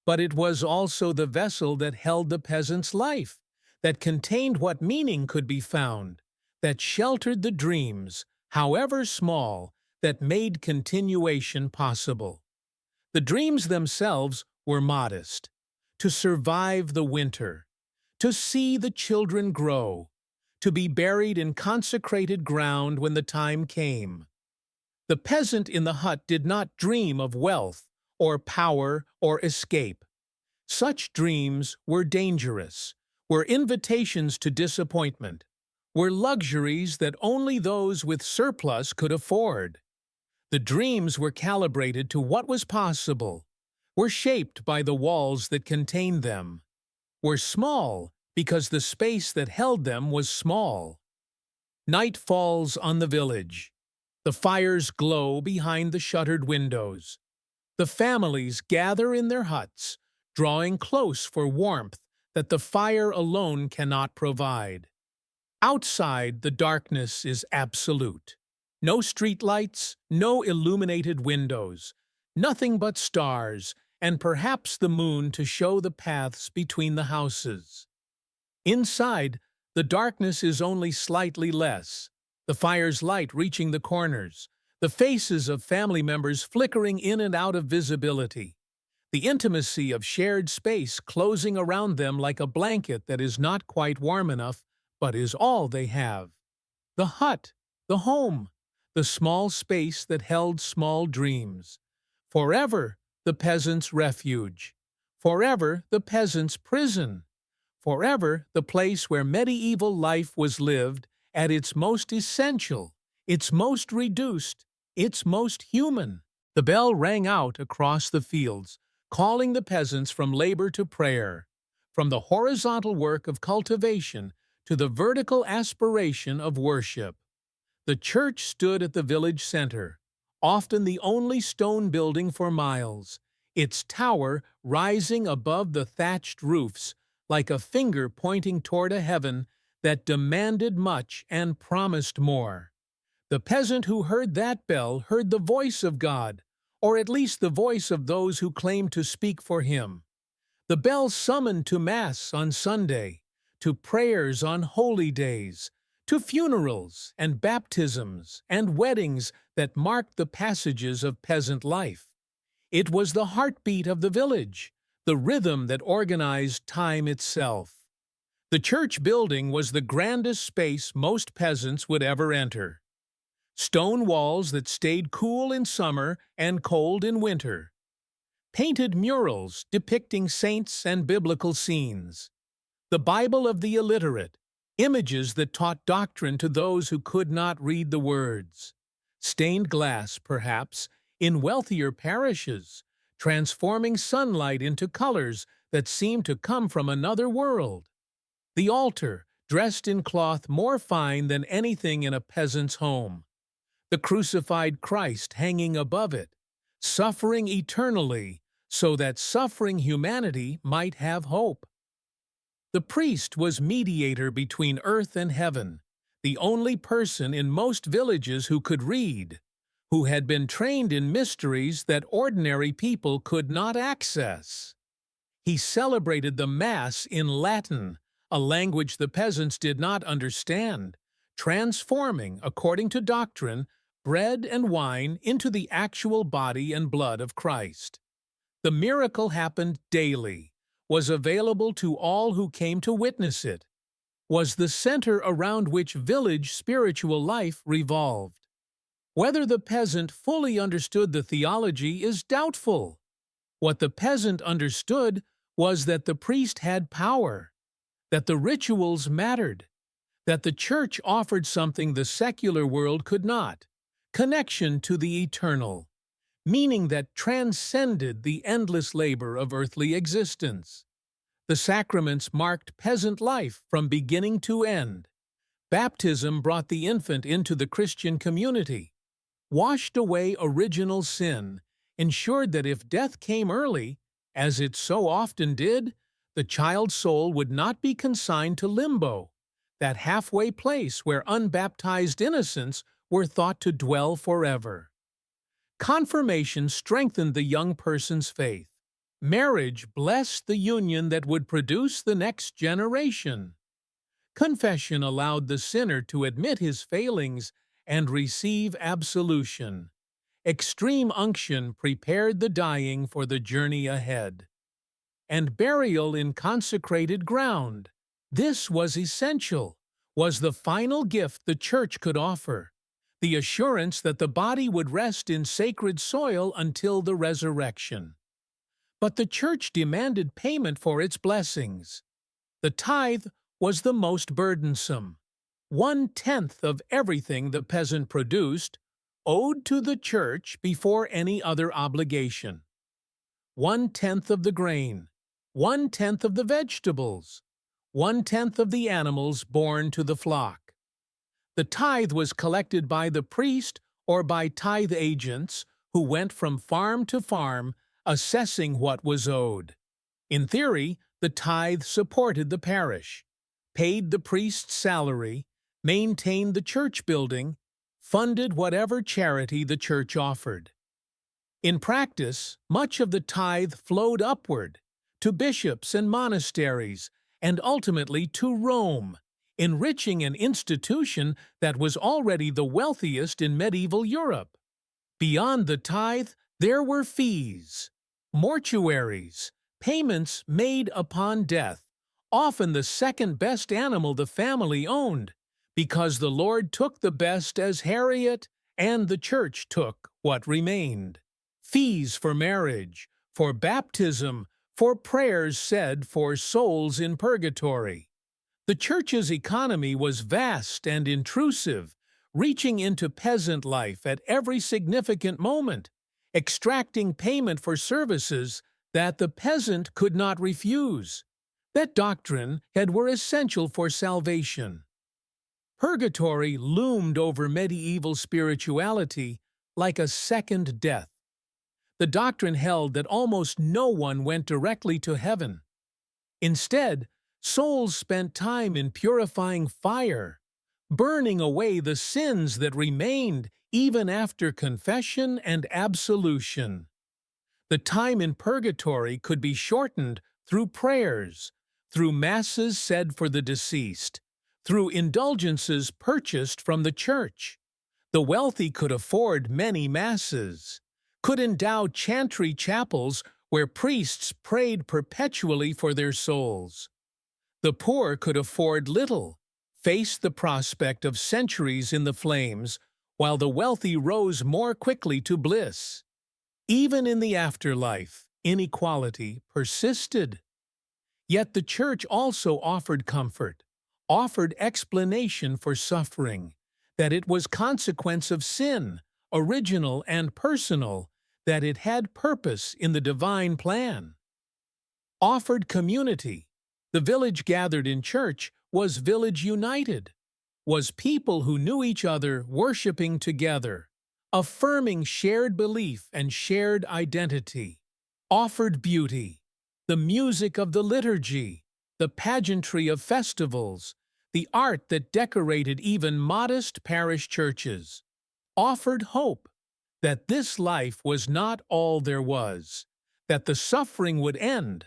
But it was also the vessel that held the peasant's life, that contained what meaning could be found, that sheltered the dreams, however small, that made continuation possible. The dreams themselves were modest: to survive the winter, to see the children grow, to be buried in consecrated ground when the time came. The peasant in the hut did not dream of wealth or power or escape. Such dreams were dangerous, were invitations to disappointment, were luxuries that only those with surplus could afford. The dreams were calibrated to what was possible, were shaped by the walls that contained them, were small because the space that held them was small. Night falls on the village. The fires glow behind the shuttered windows. The families gather in their huts, drawing close for warmth that the fire alone cannot provide. Outside, the darkness is absolute. No streetlights, no illuminated windows, nothing but stars, and perhaps the moon to show the paths between the houses. Inside, the darkness is only slightly less, the fire's light reaching the corners, the faces of family members flickering in and out of visibility, the intimacy of shared space closing around them like a blanket that is not quite warm enough, but is all they have. The hut, the home, the small space that held small dreams. Forever the peasant's refuge. Forever the peasant's prison. Forever the place where medieval life was lived at its most essential, its most reduced, its most human. The bell rang out across the fields, calling the peasants from labor to prayer, from the horizontal work of cultivation to the vertical aspiration of worship. The church stood at the village center, often the only stone building for miles, its tower rising above the thatched roofs like a finger pointing toward a heaven that demanded much and promised more. The peasant who heard that bell heard the voice of God, or at least the voice of those who claimed to speak for him. The bell summoned to Mass on Sunday, to prayers on holy days, to funerals and baptisms and weddings that marked the passages of peasant life. It was the heartbeat of the village, the rhythm that organized time itself. The church building was the grandest space most peasants would ever enter. Stone walls that stayed cool in summer and cold in winter. Painted murals depicting saints and biblical scenes. The Bible of the illiterate, images that taught doctrine to those who could not read the words. Stained glass, perhaps, in wealthier parishes, transforming sunlight into colors that seemed to come from another world. The altar, dressed in cloth more fine than anything in a peasant's home. The crucified Christ hanging above it, suffering eternally so that suffering humanity might have hope. The priest was mediator between earth and heaven, the only person in most villages who could read, who had been trained in mysteries that ordinary people could not access. He celebrated the Mass in Latin, a language the peasants did not understand, transforming, according to doctrine, bread and wine into the actual body and blood of Christ. The miracle happened daily, was available to all who came to witness it, was the center around which village spiritual life revolved. Whether the peasant fully understood the theology is doubtful. What the peasant understood was that the priest had power, that the rituals mattered, that the church offered something the secular world could not, connection to the eternal, meaning that transcended the endless labor of earthly existence. The sacraments marked peasant life from beginning to end. Baptism brought the infant into the Christian community, washed away original sin, ensured that if death came early, as it so often did, the child's soul would not be consigned to limbo, that halfway place where unbaptized innocents were thought to dwell forever. Confirmation strengthened the young person's faith. Marriage blessed the union that would produce the next generation. Confession allowed the sinner to admit his failings and receive absolution. Extreme unction prepared the dying for the journey ahead. And burial in consecrated ground. This was essential, was the final gift the Church could offer, the assurance that the body would rest in sacred soil until the resurrection. But the Church demanded payment for its blessings. The tithe was the most burdensome. 1/10 of everything the peasant produced, owed to the Church before any other obligation. 1/10 of the grain, 1/10 of the vegetables, 1/10 of the animals born to the flock. The tithe was collected by the priest or by tithe agents who went from farm to farm, assessing what was owed. In theory, the tithe supported the parish, paid the priest's salary, maintained the church building, funded whatever charity the church offered. In practice, much of the tithe flowed upward, to bishops and monasteries, and ultimately to Rome, enriching an institution that was already the wealthiest in medieval Europe. Beyond the tithe, there were fees, mortuaries, payments made upon death, often the second-best animal the family owned, because the Lord took the best as Harriet, and the Church took what remained. Fees for marriage, for baptism, for prayers said for souls in purgatory. The Church's economy was vast and intrusive, reaching into peasant life at every significant moment, extracting payment for services that the peasant could not refuse, that doctrine had were essential for salvation. Purgatory loomed over medieval spirituality like a second death. The doctrine held that almost no one went directly to heaven. Instead, souls spent time in purifying fire, burning away the sins that remained even after confession and absolution. The time in purgatory could be shortened through prayers, through masses said for the deceased, through indulgences purchased from the church. The wealthy could afford many masses, could endow chantry chapels where priests prayed perpetually for their souls. The poor could afford little, faced the prospect of centuries in the flames, while the wealthy rose more quickly to bliss. Even in the afterlife, inequality persisted. Yet the Church also offered comfort, offered explanation for suffering, that it was consequence of sin, original and personal, that it had purpose in the divine plan. Offered community. The village gathered in church was village united, was people who knew each other worshiping together, affirming shared belief and shared identity. Offered beauty, the music of the liturgy, the pageantry of festivals, the art that decorated even modest parish churches. Offered hope, that this life was not all there was, that the suffering would end,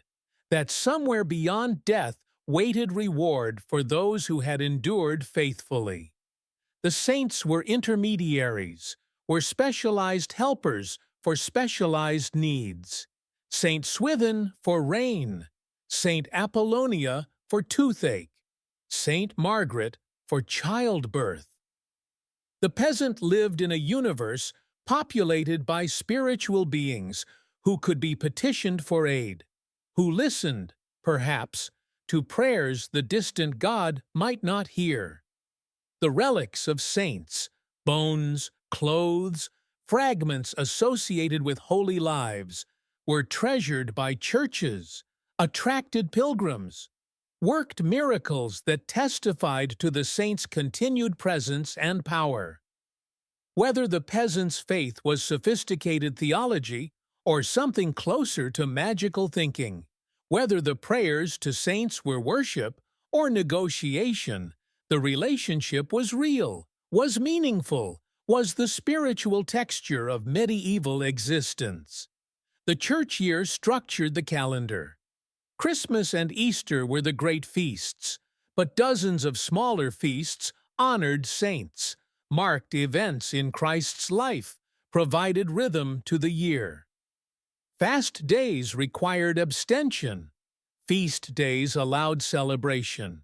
that somewhere beyond death waited reward for those who had endured faithfully. The saints were intermediaries, were specialized helpers for specialized needs. Saint Swithin for rain, Saint Apollonia for toothache, Saint Margaret for childbirth. The peasant lived in a universe populated by spiritual beings who could be petitioned for aid, who listened, perhaps, to prayers the distant God might not hear. The relics of saints, bones, clothes, fragments associated with holy lives, were treasured by churches, attracted pilgrims, worked miracles that testified to the saints' continued presence and power. Whether the peasants' faith was sophisticated theology or something closer to magical thinking, whether the prayers to saints were worship or negotiation, the relationship was real, was meaningful, was the spiritual texture of medieval existence. The church year structured the calendar. Christmas and Easter were the great feasts, but dozens of smaller feasts honored saints, marked events in Christ's life, provided rhythm to the year. Fast days required abstention. Feast days allowed celebration.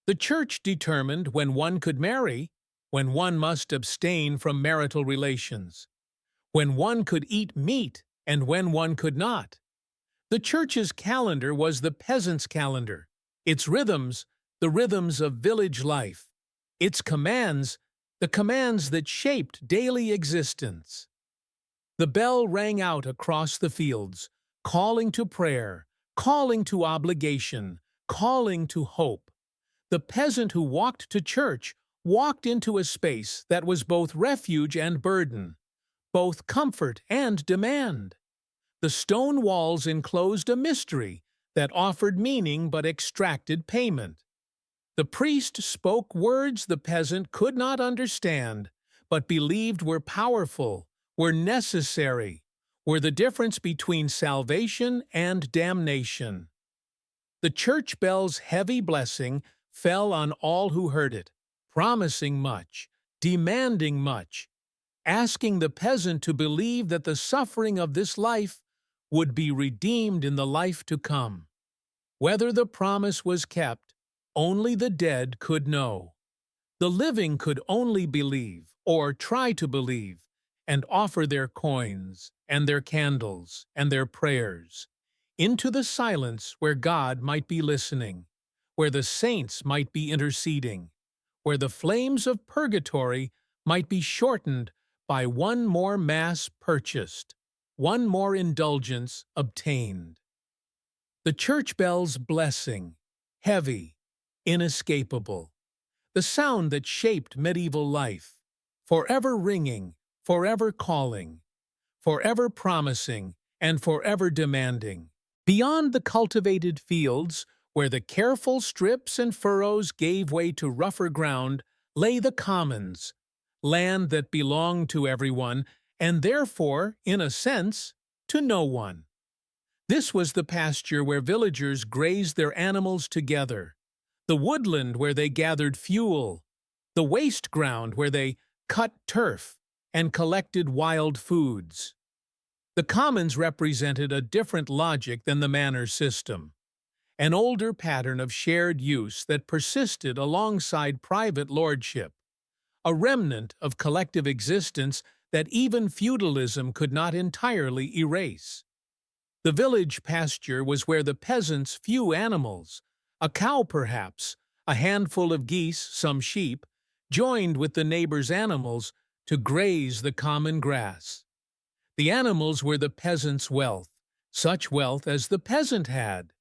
The church determined when one could marry, when one must abstain from marital relations, when one could eat meat and when one could not. The church's calendar was the peasant's calendar, its rhythms, the rhythms of village life, its commands, the commands that shaped daily existence. The bell rang out across the fields, calling to prayer, calling to obligation, calling to hope. The peasant who walked to church walked into a space that was both refuge and burden, both comfort and demand. The stone walls enclosed a mystery that offered meaning but extracted payment. The priest spoke words the peasant could not understand, but believed were powerful, were necessary, were the difference between salvation and damnation. The church bell's heavy blessing fell on all who heard it, promising much, demanding much, asking the peasant to believe that the suffering of this life would be redeemed in the life to come. Whether the promise was kept, only the dead could know. The living could only believe, or try to believe, and offer their coins, and their candles, and their prayers, into the silence where God might be listening, where the saints might be interceding, where the flames of purgatory might be shortened by one more Mass purchased, one more indulgence obtained. The church bell's blessing, heavy, inescapable, the sound that shaped medieval life, forever ringing, forever calling, forever promising, and forever demanding. Beyond the cultivated fields, where the careful strips and furrows gave way to rougher ground, lay the commons, land that belonged to everyone, and therefore, in a sense, to no one. This was the pasture where villagers grazed their animals together, the woodland where they gathered fuel, the waste ground where they cut turf and collected wild foods. The commons represented a different logic than the manor system, an older pattern of shared use that persisted alongside private lordship, a remnant of collective existence that even feudalism could not entirely erase. The village pasture was where the peasants' few animals, a cow perhaps, a handful of geese, some sheep, joined with the neighbor's animals to graze the common grass. The animals were the peasant's wealth, such wealth as the peasant had.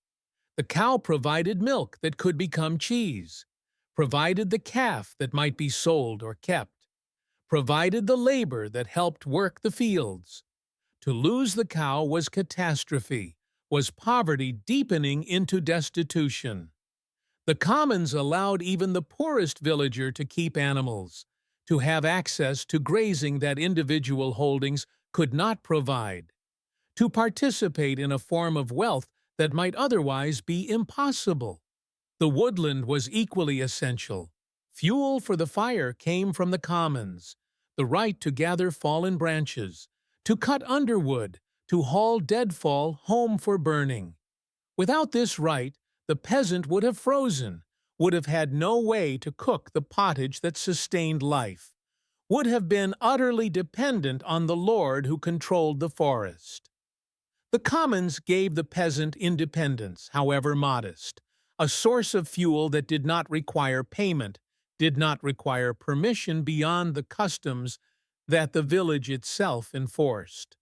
The cow provided milk that could become cheese, provided the calf that might be sold or kept, provided the labor that helped work the fields. To lose the cow was catastrophe, was poverty deepening into destitution. The commons allowed even the poorest villager to keep animals, to have access to grazing that individual holdings could not provide, to participate in a form of wealth that might otherwise be impossible. The woodland was equally essential. Fuel for the fire came from the commons, the right to gather fallen branches, to cut underwood, to haul deadfall home for burning. Without this right, the peasant would have frozen, would have had no way to cook the pottage that sustained life, would have been utterly dependent on the lord who controlled the forest. The commons gave the peasant independence, however modest, a source of fuel that did not require payment, did not require permission beyond the customs that the village itself enforced.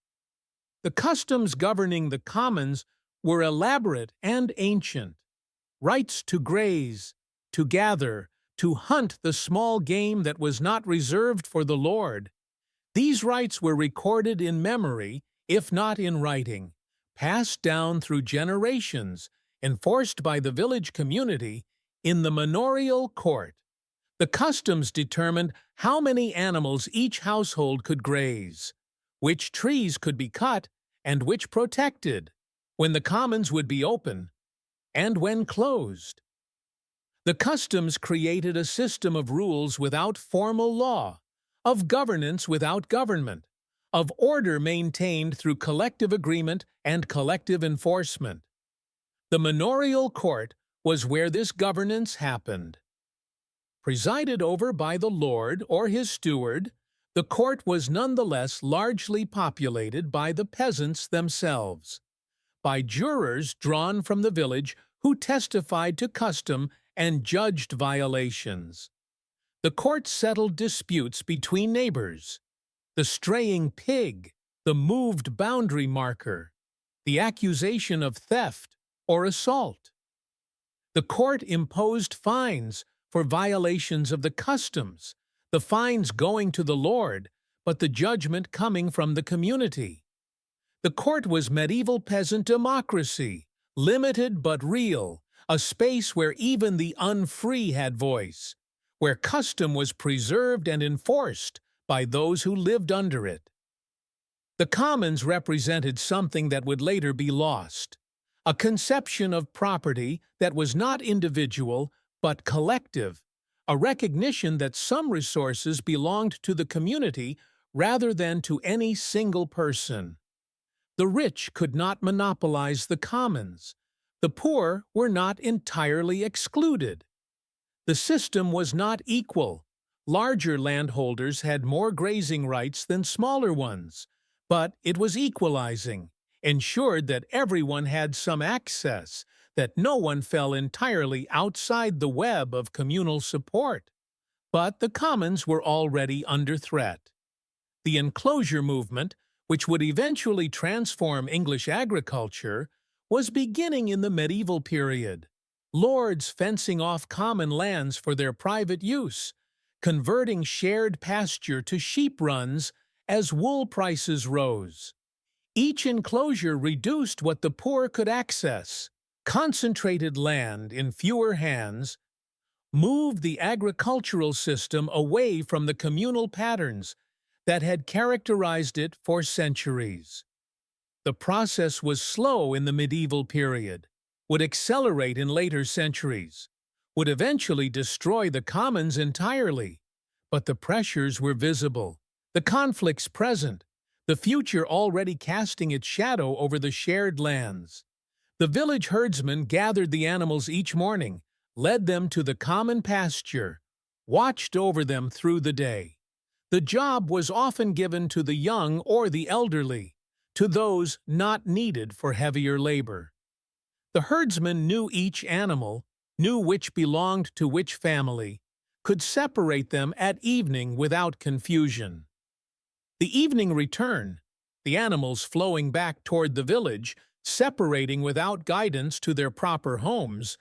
The customs governing the commons were elaborate and ancient. Rights to graze, to gather, to hunt the small game that was not reserved for the Lord. These rights were recorded in memory, if not in writing, passed down through generations, enforced by the village community in the manorial court. The customs determined how many animals each household could graze, which trees could be cut, and which protected, when the commons would be open, and when closed. The customs created a system of rules without formal law, of governance without government, of order maintained through collective agreement and collective enforcement. The manorial court was where this governance happened. Presided over by the lord or his steward, the court was nonetheless largely populated by the peasants themselves, by jurors drawn from the village who testified to custom and judged violations. The court settled disputes between neighbors, the straying pig, the moved boundary marker, the accusation of theft or assault. The court imposed fines for violations of the customs, the fines going to the Lord, but the judgment coming from the community. The court was medieval peasant democracy, limited but real, a space where even the unfree had voice, where custom was preserved and enforced by those who lived under it. The commons represented something that would later be lost, a conception of property that was not individual but collective, a recognition that some resources belonged to the community rather than to any single person. The rich could not monopolize the commons. The poor were not entirely excluded. The system was not equal. Larger landholders had more grazing rights than smaller ones, but it was equalizing, ensured that everyone had some access, that no one fell entirely outside the web of communal support. But the commons were already under threat. The enclosure movement, which would eventually transform English agriculture, was beginning in the medieval period. Lords fencing off common lands for their private use, converting shared pasture to sheep runs as wool prices rose. Each enclosure reduced what the poor could access, concentrated land in fewer hands, moved the agricultural system away from the communal patterns that had characterized it for centuries. The process was slow in the medieval period, would accelerate in later centuries, would eventually destroy the commons entirely, but the pressures were visible, the conflicts present, the future already casting its shadow over the shared lands. The village herdsman gathered the animals each morning, led them to the common pasture, watched over them through the day. The job was often given to the young or the elderly, to those not needed for heavier labor. The herdsman knew each animal, knew which belonged to which family, could separate them at evening without confusion. The evening return, the animals flowing back toward the village, separating without guidance to their proper homes,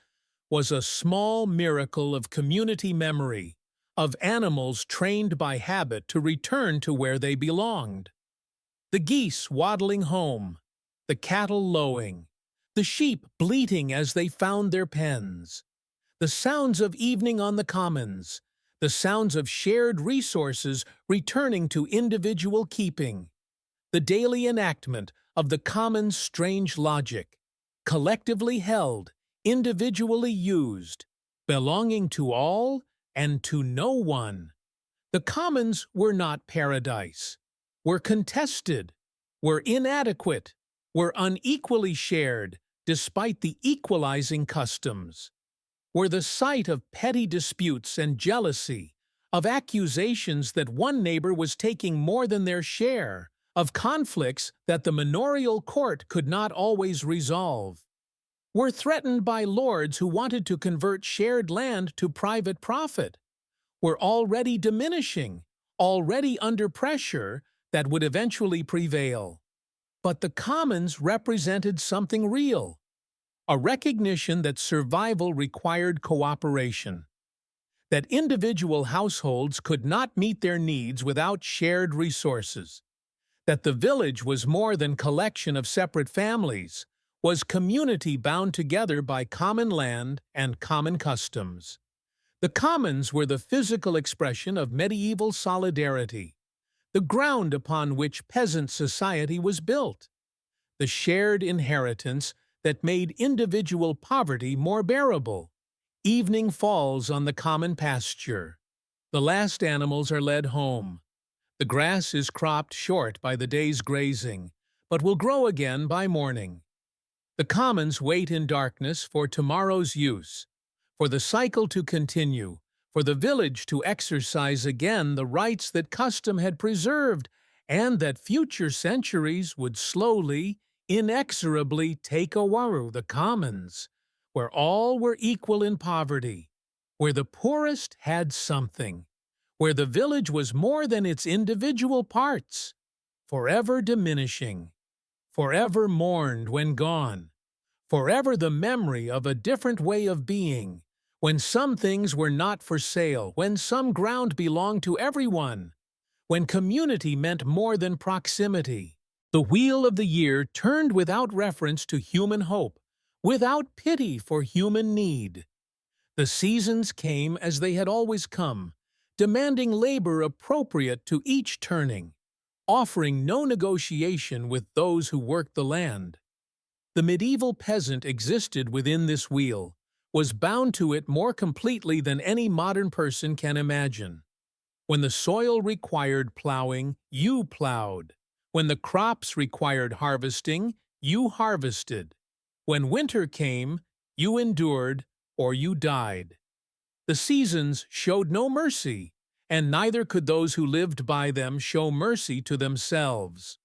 was a small miracle of community memory, of animals trained by habit to return to where they belonged. The geese waddling home, the cattle lowing, the sheep bleating as they found their pens, the sounds of evening on the commons, the sounds of shared resources returning to individual keeping, the daily enactment of the commons' strange logic, collectively held, individually used, belonging to all and to no one. The commons were not paradise, were contested, were inadequate, were unequally shared despite the equalizing customs, were the site of petty disputes and jealousy, of accusations that one neighbor was taking more than their share, of conflicts that the manorial court could not always resolve, were threatened by lords who wanted to convert shared land to private profit, were already diminishing, already under pressure that would eventually prevail. But the commons represented something real, a recognition that survival required cooperation, that individual households could not meet their needs without shared resources, that the village was more than collection of separate families, was community bound together by common land and common customs. The commons were the physical expression of medieval solidarity, the ground upon which peasant society was built, the shared inheritance that made individual poverty more bearable. Evening falls on the common pasture. The last animals are led home. The grass is cropped short by the day's grazing, but will grow again by morning. The commons wait in darkness for tomorrow's use, for the cycle to continue, for the village to exercise again the rights that custom had preserved, and that future centuries would slowly, inexorably take over the commons, where all were equal in poverty, where the poorest had something, where the village was more than its individual parts, forever diminishing, forever mourned when gone, forever the memory of a different way of being, when some things were not for sale, when some ground belonged to everyone, when community meant more than proximity. The wheel of the year turned without reference to human hope, without pity for human need. The seasons came as they had always come, demanding labor appropriate to each turning, offering no negotiation with those who worked the land. The medieval peasant existed within this wheel, was bound to it more completely than any modern person can imagine. When the soil required plowing, you plowed. When the crops required harvesting, you harvested. When winter came, you endured or you died. The seasons showed no mercy, and neither could those who lived by them show mercy to themselves.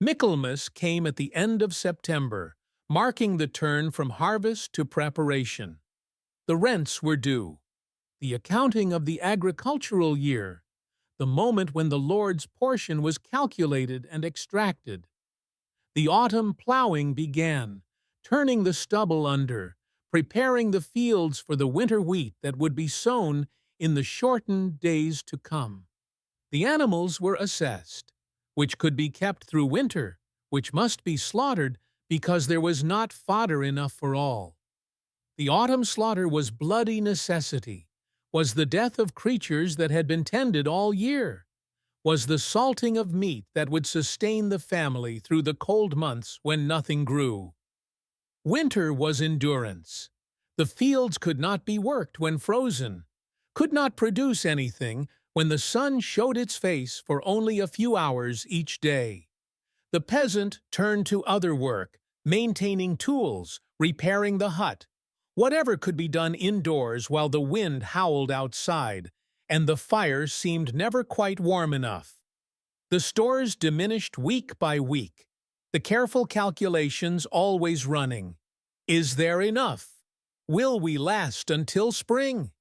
Michaelmas came at the end of September, marking the turn from harvest to preparation. The rents were due, the accounting of the agricultural year, the moment when the Lord's portion was calculated and extracted. The autumn plowing began, turning the stubble under, preparing the fields for the winter wheat that would be sown in the shortened days to come. The animals were assessed, which could be kept through winter, which must be slaughtered because there was not fodder enough for all. The autumn slaughter was bloody necessity, was the death of creatures that had been tended all year, was the salting of meat that would sustain the family through the cold months when nothing grew. Winter was endurance. The fields could not be worked when frozen, could not produce anything when the sun showed its face for only a few hours each day. The peasant turned to other work, maintaining tools, repairing the hut, whatever could be done indoors while the wind howled outside, and the fire seemed never quite warm enough. The stores diminished week by week, the careful calculations always running. Is there enough? Will we last until spring?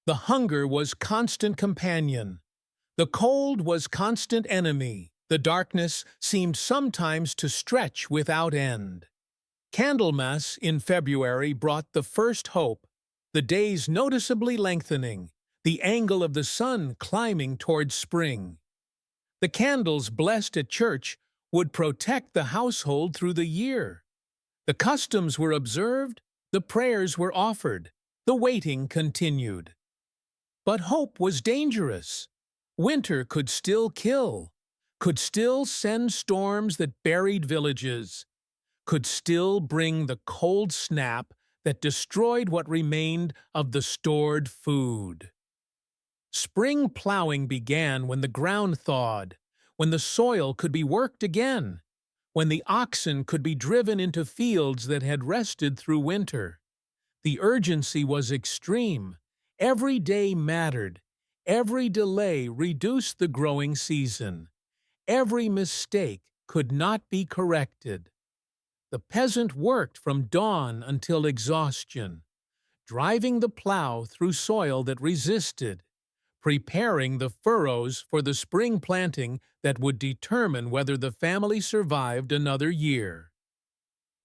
The hunger was constant companion. The cold was constant enemy. The darkness seemed sometimes to stretch without end. Candlemas in February brought the first hope, the days noticeably lengthening, the angle of the sun climbing towards spring. The candles blessed at church would protect the household through the year. The customs were observed, the prayers were offered, the waiting continued. But hope was dangerous. Winter could still kill, could still send storms that buried villages, could still bring the cold snap that destroyed what remained of the stored food. Spring plowing began when the ground thawed, when the soil could be worked again, when the oxen could be driven into fields that had rested through winter. The urgency was extreme. Every day mattered. Every delay reduced the growing season. Every mistake could not be corrected. The peasant worked from dawn until exhaustion, driving the plow through soil that resisted, preparing the furrows for the spring planting that would determine whether the family survived another year.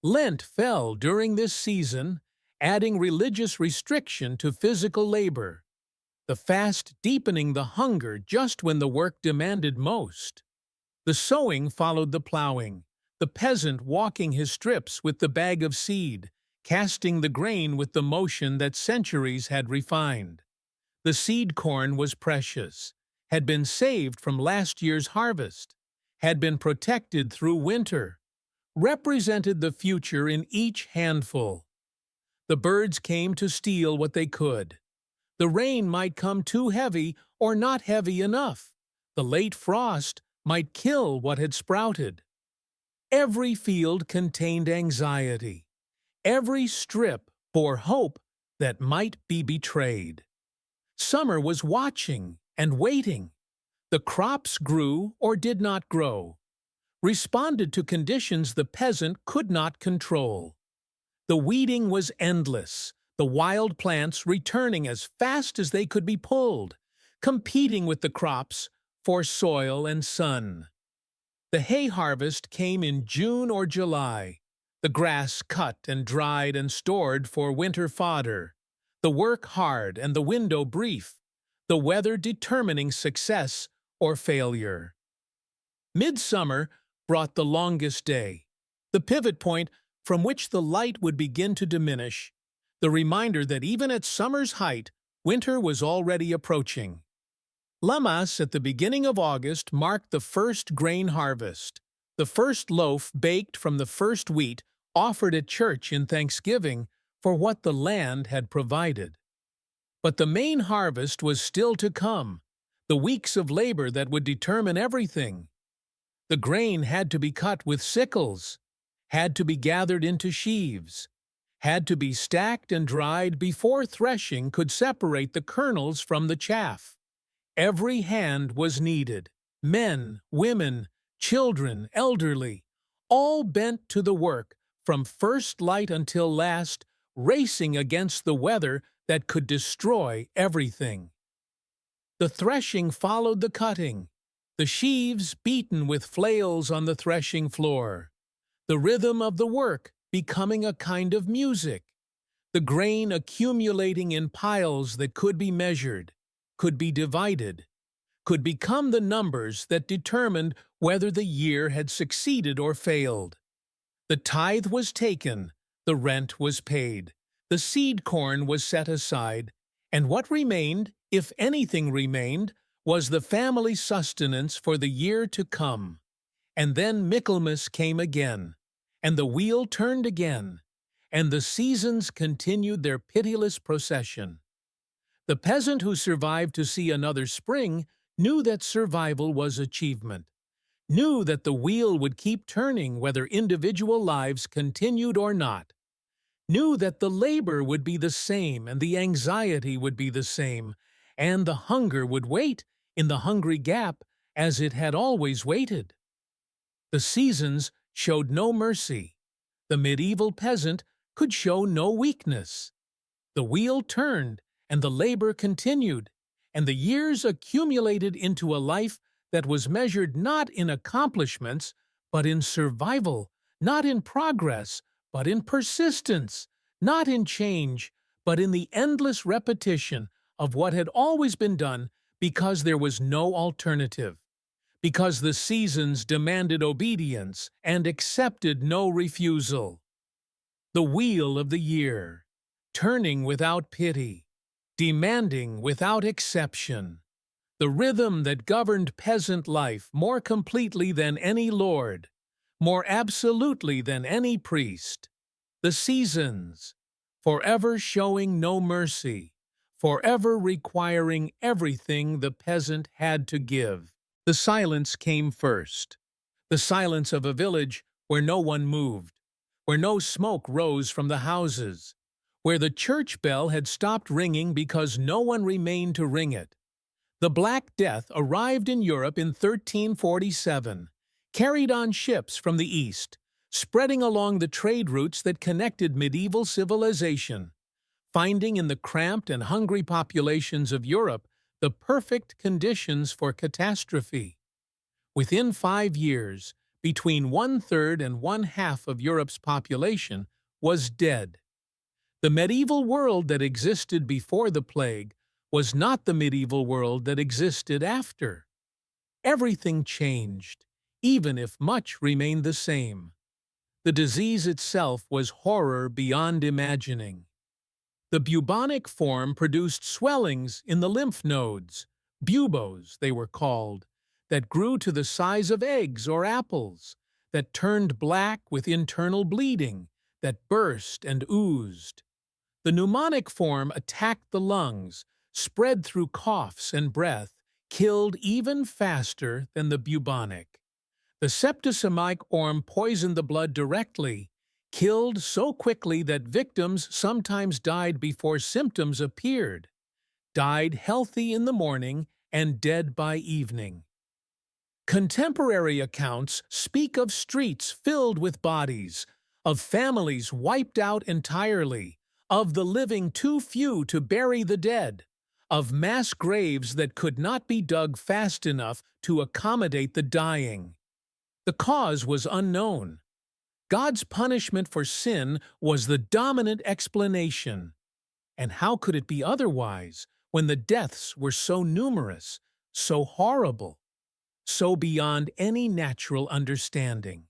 Lent fell during this season, adding religious restriction to physical labor, the fast deepening the hunger just when the work demanded most. The sowing followed the plowing, the peasant walking his strips with the bag of seed, casting the grain with the motion that centuries had refined. The seed corn was precious, had been saved from last year's harvest, had been protected through winter, represented the future in each handful. The birds came to steal what they could. The rain might come too heavy or not heavy enough. The late frost might kill what had sprouted. Every field contained anxiety. Every strip bore hope that might be betrayed. Summer was watching and waiting. The crops grew or did not grow, responded to conditions the peasant could not control. The weeding was endless, the wild plants returning as fast as they could be pulled, competing with the crops for soil and sun. The hay harvest came in June or July, the grass cut and dried and stored for winter fodder, the work hard and the window brief, the weather determining success or failure. Midsummer brought the longest day, the pivot point from which the light would begin to diminish, the reminder that even at summer's height, winter was already approaching. Lammas at the beginning of August marked the first grain harvest, the first loaf baked from the first wheat offered at church in thanksgiving for what the land had provided. But the main harvest was still to come, the weeks of labor that would determine everything. The grain had to be cut with sickles, had to be gathered into sheaves, had to be stacked and dried before threshing could separate the kernels from the chaff. Every hand was needed, men, women, children, elderly, all bent to the work from first light until last, racing against the weather that could destroy everything. The threshing followed the cutting, the sheaves beaten with flails on the threshing floor, the rhythm of the work becoming a kind of music, the grain accumulating in piles that could be measured, could be divided, could become the numbers that determined whether the year had succeeded or failed. The tithe was taken, the rent was paid, the seed corn was set aside, and what remained, if anything remained, was the family sustenance for the year to come. And then Michaelmas came again, and the wheel turned again, and the seasons continued their pitiless procession. The peasant who survived to see another spring knew that survival was achievement, knew that the wheel would keep turning whether individual lives continued or not, knew that the labor would be the same and the anxiety would be the same, and the hunger would wait in the hungry gap as it had always waited. The seasons showed no mercy. The medieval peasant could show no weakness. The wheel turned, and the labor continued, and the years accumulated into a life that was measured not in accomplishments, but in survival, not in progress, but in persistence, not in change, but in the endless repetition of what had always been done because there was no alternative, because the seasons demanded obedience and accepted no refusal. The wheel of the year, turning without pity, demanding without exception, the rhythm that governed peasant life more completely than any lord, more absolutely than any priest. The seasons, forever showing no mercy, forever requiring everything the peasant had to give. The silence came first, the silence of a village where no one moved, where no smoke rose from the houses, where the church bell had stopped ringing because no one remained to ring it. The Black Death arrived in Europe in 1347, carried on ships from the east, spreading along the trade routes that connected medieval civilization, finding in the cramped and hungry populations of Europe the perfect conditions for catastrophe. Within 5 years, between one-third and one-half of Europe's population was dead. The medieval world that existed before the plague was not the medieval world that existed after. Everything changed, even if much remained the same. The disease itself was horror beyond imagining. The bubonic form produced swellings in the lymph nodes, buboes they were called, that grew to the size of eggs or apples, that turned black with internal bleeding, that burst and oozed. The pneumonic form attacked the lungs, spread through coughs and breath, killed even faster than the bubonic. The septicemic form poisoned the blood directly, killed so quickly that victims sometimes died before symptoms appeared, died healthy in the morning and dead by evening. Contemporary accounts speak of streets filled with bodies, of families wiped out entirely, of the living too few to bury the dead, of mass graves that could not be dug fast enough to accommodate the dying. The cause was unknown. God's punishment for sin was the dominant explanation. And how could it be otherwise when the deaths were so numerous, so horrible, so beyond any natural understanding?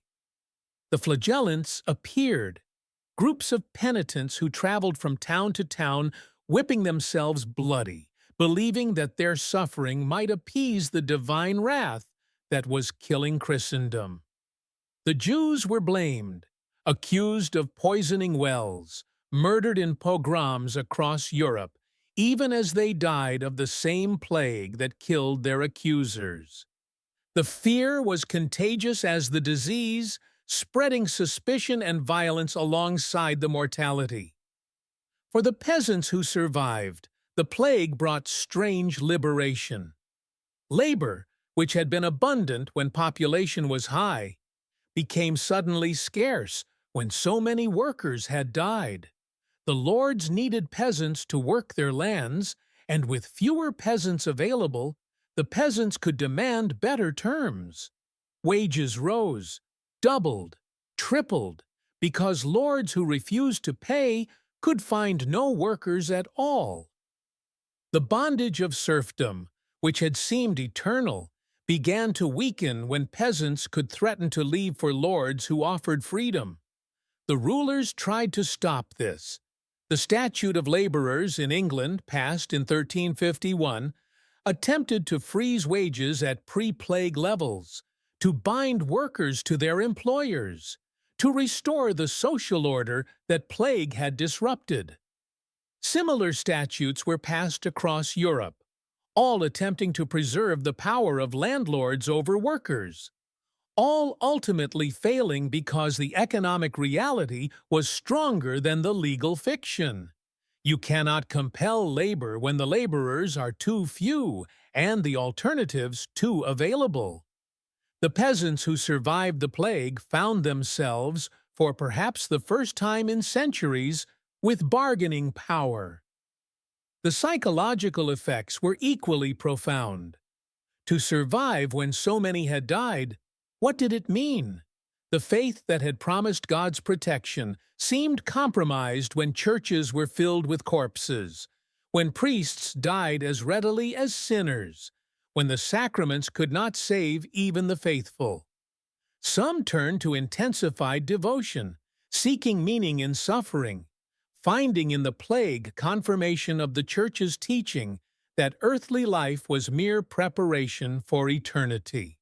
The flagellants appeared, groups of penitents who traveled from town to town, whipping themselves bloody, believing that their suffering might appease the divine wrath that was killing Christendom. The Jews were blamed, accused of poisoning wells, murdered in pogroms across Europe, even as they died of the same plague that killed their accusers. The fear was contagious as the disease, spreading suspicion and violence alongside the mortality. For the peasants who survived, the plague brought strange liberation. Labor, which had been abundant when population was high, became suddenly scarce when so many workers had died. The lords needed peasants to work their lands, and with fewer peasants available, the peasants could demand better terms. Wages rose, doubled, tripled, because lords who refused to pay could find no workers at all. The bondage of serfdom, which had seemed eternal, began to weaken when peasants could threaten to leave for lords who offered freedom. The rulers tried to stop this. The Statute of Laborers in England, passed in 1351, attempted to freeze wages at pre-plague levels, to bind workers to their employers, to restore the social order that plague had disrupted. Similar statutes were passed across Europe, all attempting to preserve the power of landlords over workers, all ultimately failing because the economic reality was stronger than the legal fiction. You cannot compel labor when the laborers are too few and the alternatives too available. The peasants who survived the plague found themselves, for perhaps the first time in centuries, with bargaining power. The psychological effects were equally profound. To survive when so many had died, what did it mean? The faith that had promised God's protection seemed compromised when churches were filled with corpses, when priests died as readily as sinners, when the sacraments could not save even the faithful. Some turned to intensified devotion, seeking meaning in suffering, finding in the plague confirmation of the Church's teaching that earthly life was mere preparation for eternity.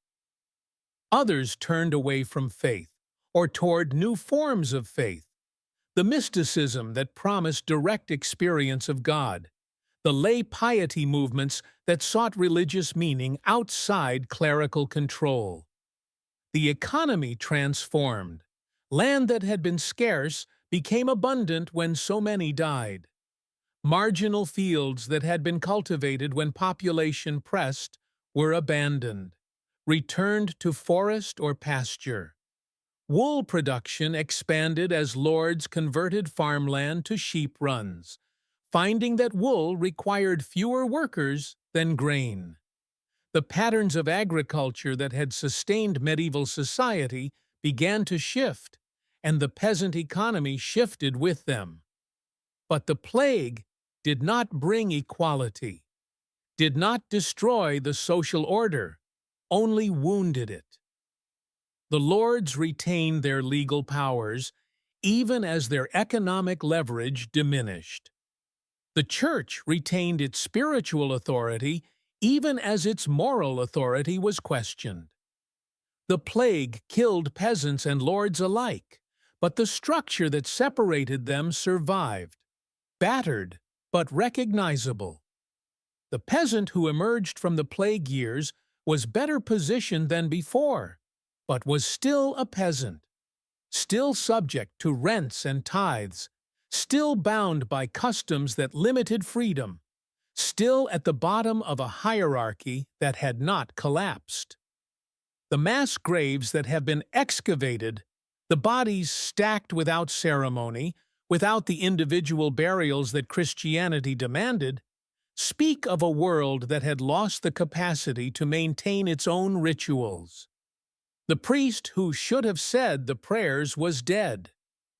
Others turned away from faith, or toward new forms of faith, the mysticism that promised direct experience of God, the lay piety movements that sought religious meaning outside clerical control. The economy transformed. Land that had been scarce became abundant when so many died. Marginal fields that had been cultivated when population pressed were abandoned, returned to forest or pasture. Wool production expanded as lords converted farmland to sheep runs. finding that wool required fewer workers than grain. The patterns of agriculture that had sustained medieval society began to shift, and the peasant economy shifted with them. But the plague did not bring equality, did not destroy the social order, only wounded it. The lords retained their legal powers, even as their economic leverage diminished. The church retained its spiritual authority, even as its moral authority was questioned. The plague killed peasants and lords alike, but the structure that separated them survived, battered but recognizable. The peasant who emerged from the plague years was better positioned than before, but was still a peasant, still subject to rents and tithes, still bound by customs that limited freedom, still at the bottom of a hierarchy that had not collapsed. The mass graves that have been excavated, the bodies stacked without ceremony, without the individual burials that Christianity demanded, speak of a world that had lost the capacity to maintain its own rituals. The priest who should have said the prayers was dead.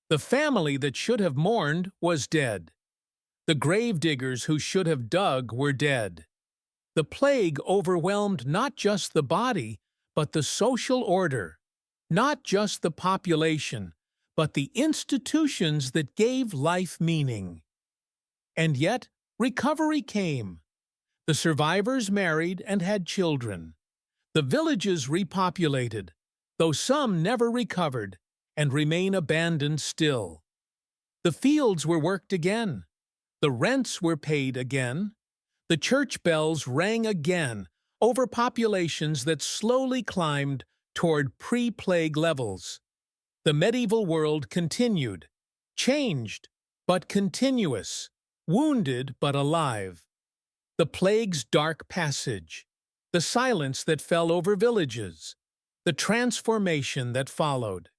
The family that should have mourned was dead. The grave-diggers who should have dug were dead. The plague overwhelmed not just the body, but the social order, not just the population, but the institutions that gave life meaning. And yet, recovery came. The survivors married and had children. The villages repopulated, though some never recovered and remain abandoned still. The fields were worked again. The rents were paid again. The church bells rang again over populations that slowly climbed toward pre-plague levels. The medieval world continued, changed, but continuous, wounded but alive. The plague's dark passage, the silence that fell over villages, the transformation that followed.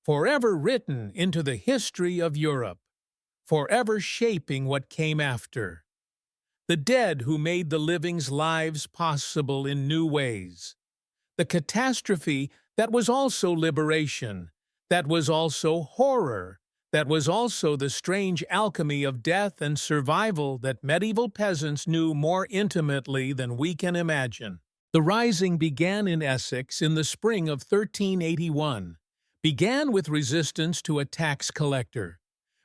Forever written into the history of Europe, forever shaping what came after. The dead who made the living's lives possible in new ways. The catastrophe that was also liberation, that was also horror, that was also the strange alchemy of death and survival that medieval peasants knew more intimately than we can imagine. The rising began in Essex in the spring of 1381, began with resistance to a tax collector,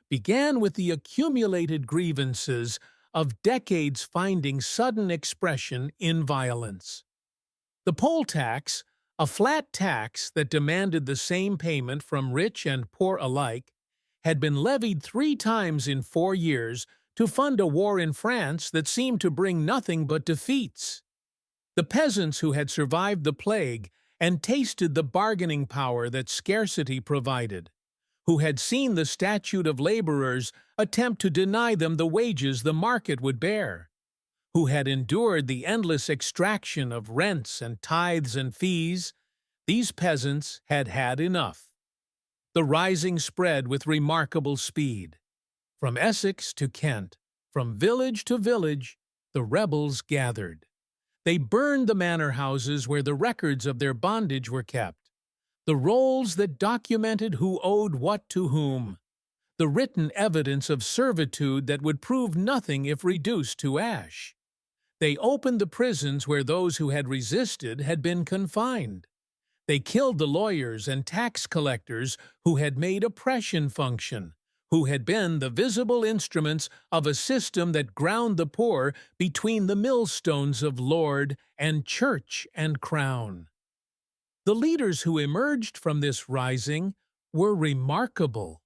began with the accumulated grievances of decades finding sudden expression in violence. The poll tax, a flat tax that demanded the same payment from rich and poor alike, had been levied 3 times in 4 years to fund a war in France that seemed to bring nothing but defeats. The peasants who had survived the plague and tasted the bargaining power that scarcity provided, who had seen the statute of laborers attempt to deny them the wages the market would bear, who had endured the endless extraction of rents and tithes and fees, these peasants had had enough. The rising spread with remarkable speed. From Essex to Kent, from village to village, the rebels gathered. They burned the manor houses where the records of their bondage were kept, the rolls that documented who owed what to whom, the written evidence of servitude that would prove nothing if reduced to ash. They opened the prisons where those who had resisted had been confined. They killed the lawyers and tax collectors who had made oppression function, who had been the visible instruments of a system that ground the poor between the millstones of lord and church and crown. The leaders who emerged from this rising were remarkable.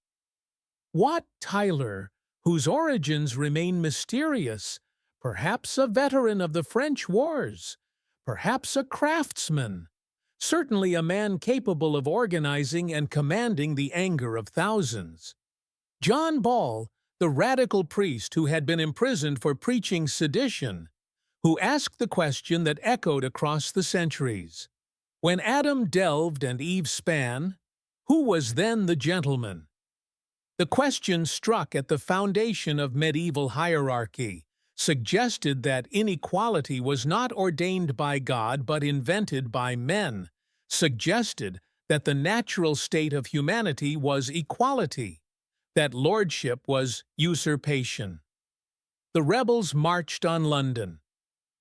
Wat Tyler, whose origins remain mysterious, perhaps a veteran of the French wars, perhaps a craftsman, certainly a man capable of organizing and commanding the anger of thousands. John Ball, the radical priest who had been imprisoned for preaching sedition, who asked the question that echoed across the centuries. When Adam delved and Eve span, who was then the gentleman? The question struck at the foundation of medieval hierarchy, suggested that inequality was not ordained by God but invented by men, suggested that the natural state of humanity was equality, that lordship was usurpation. The rebels marched on London.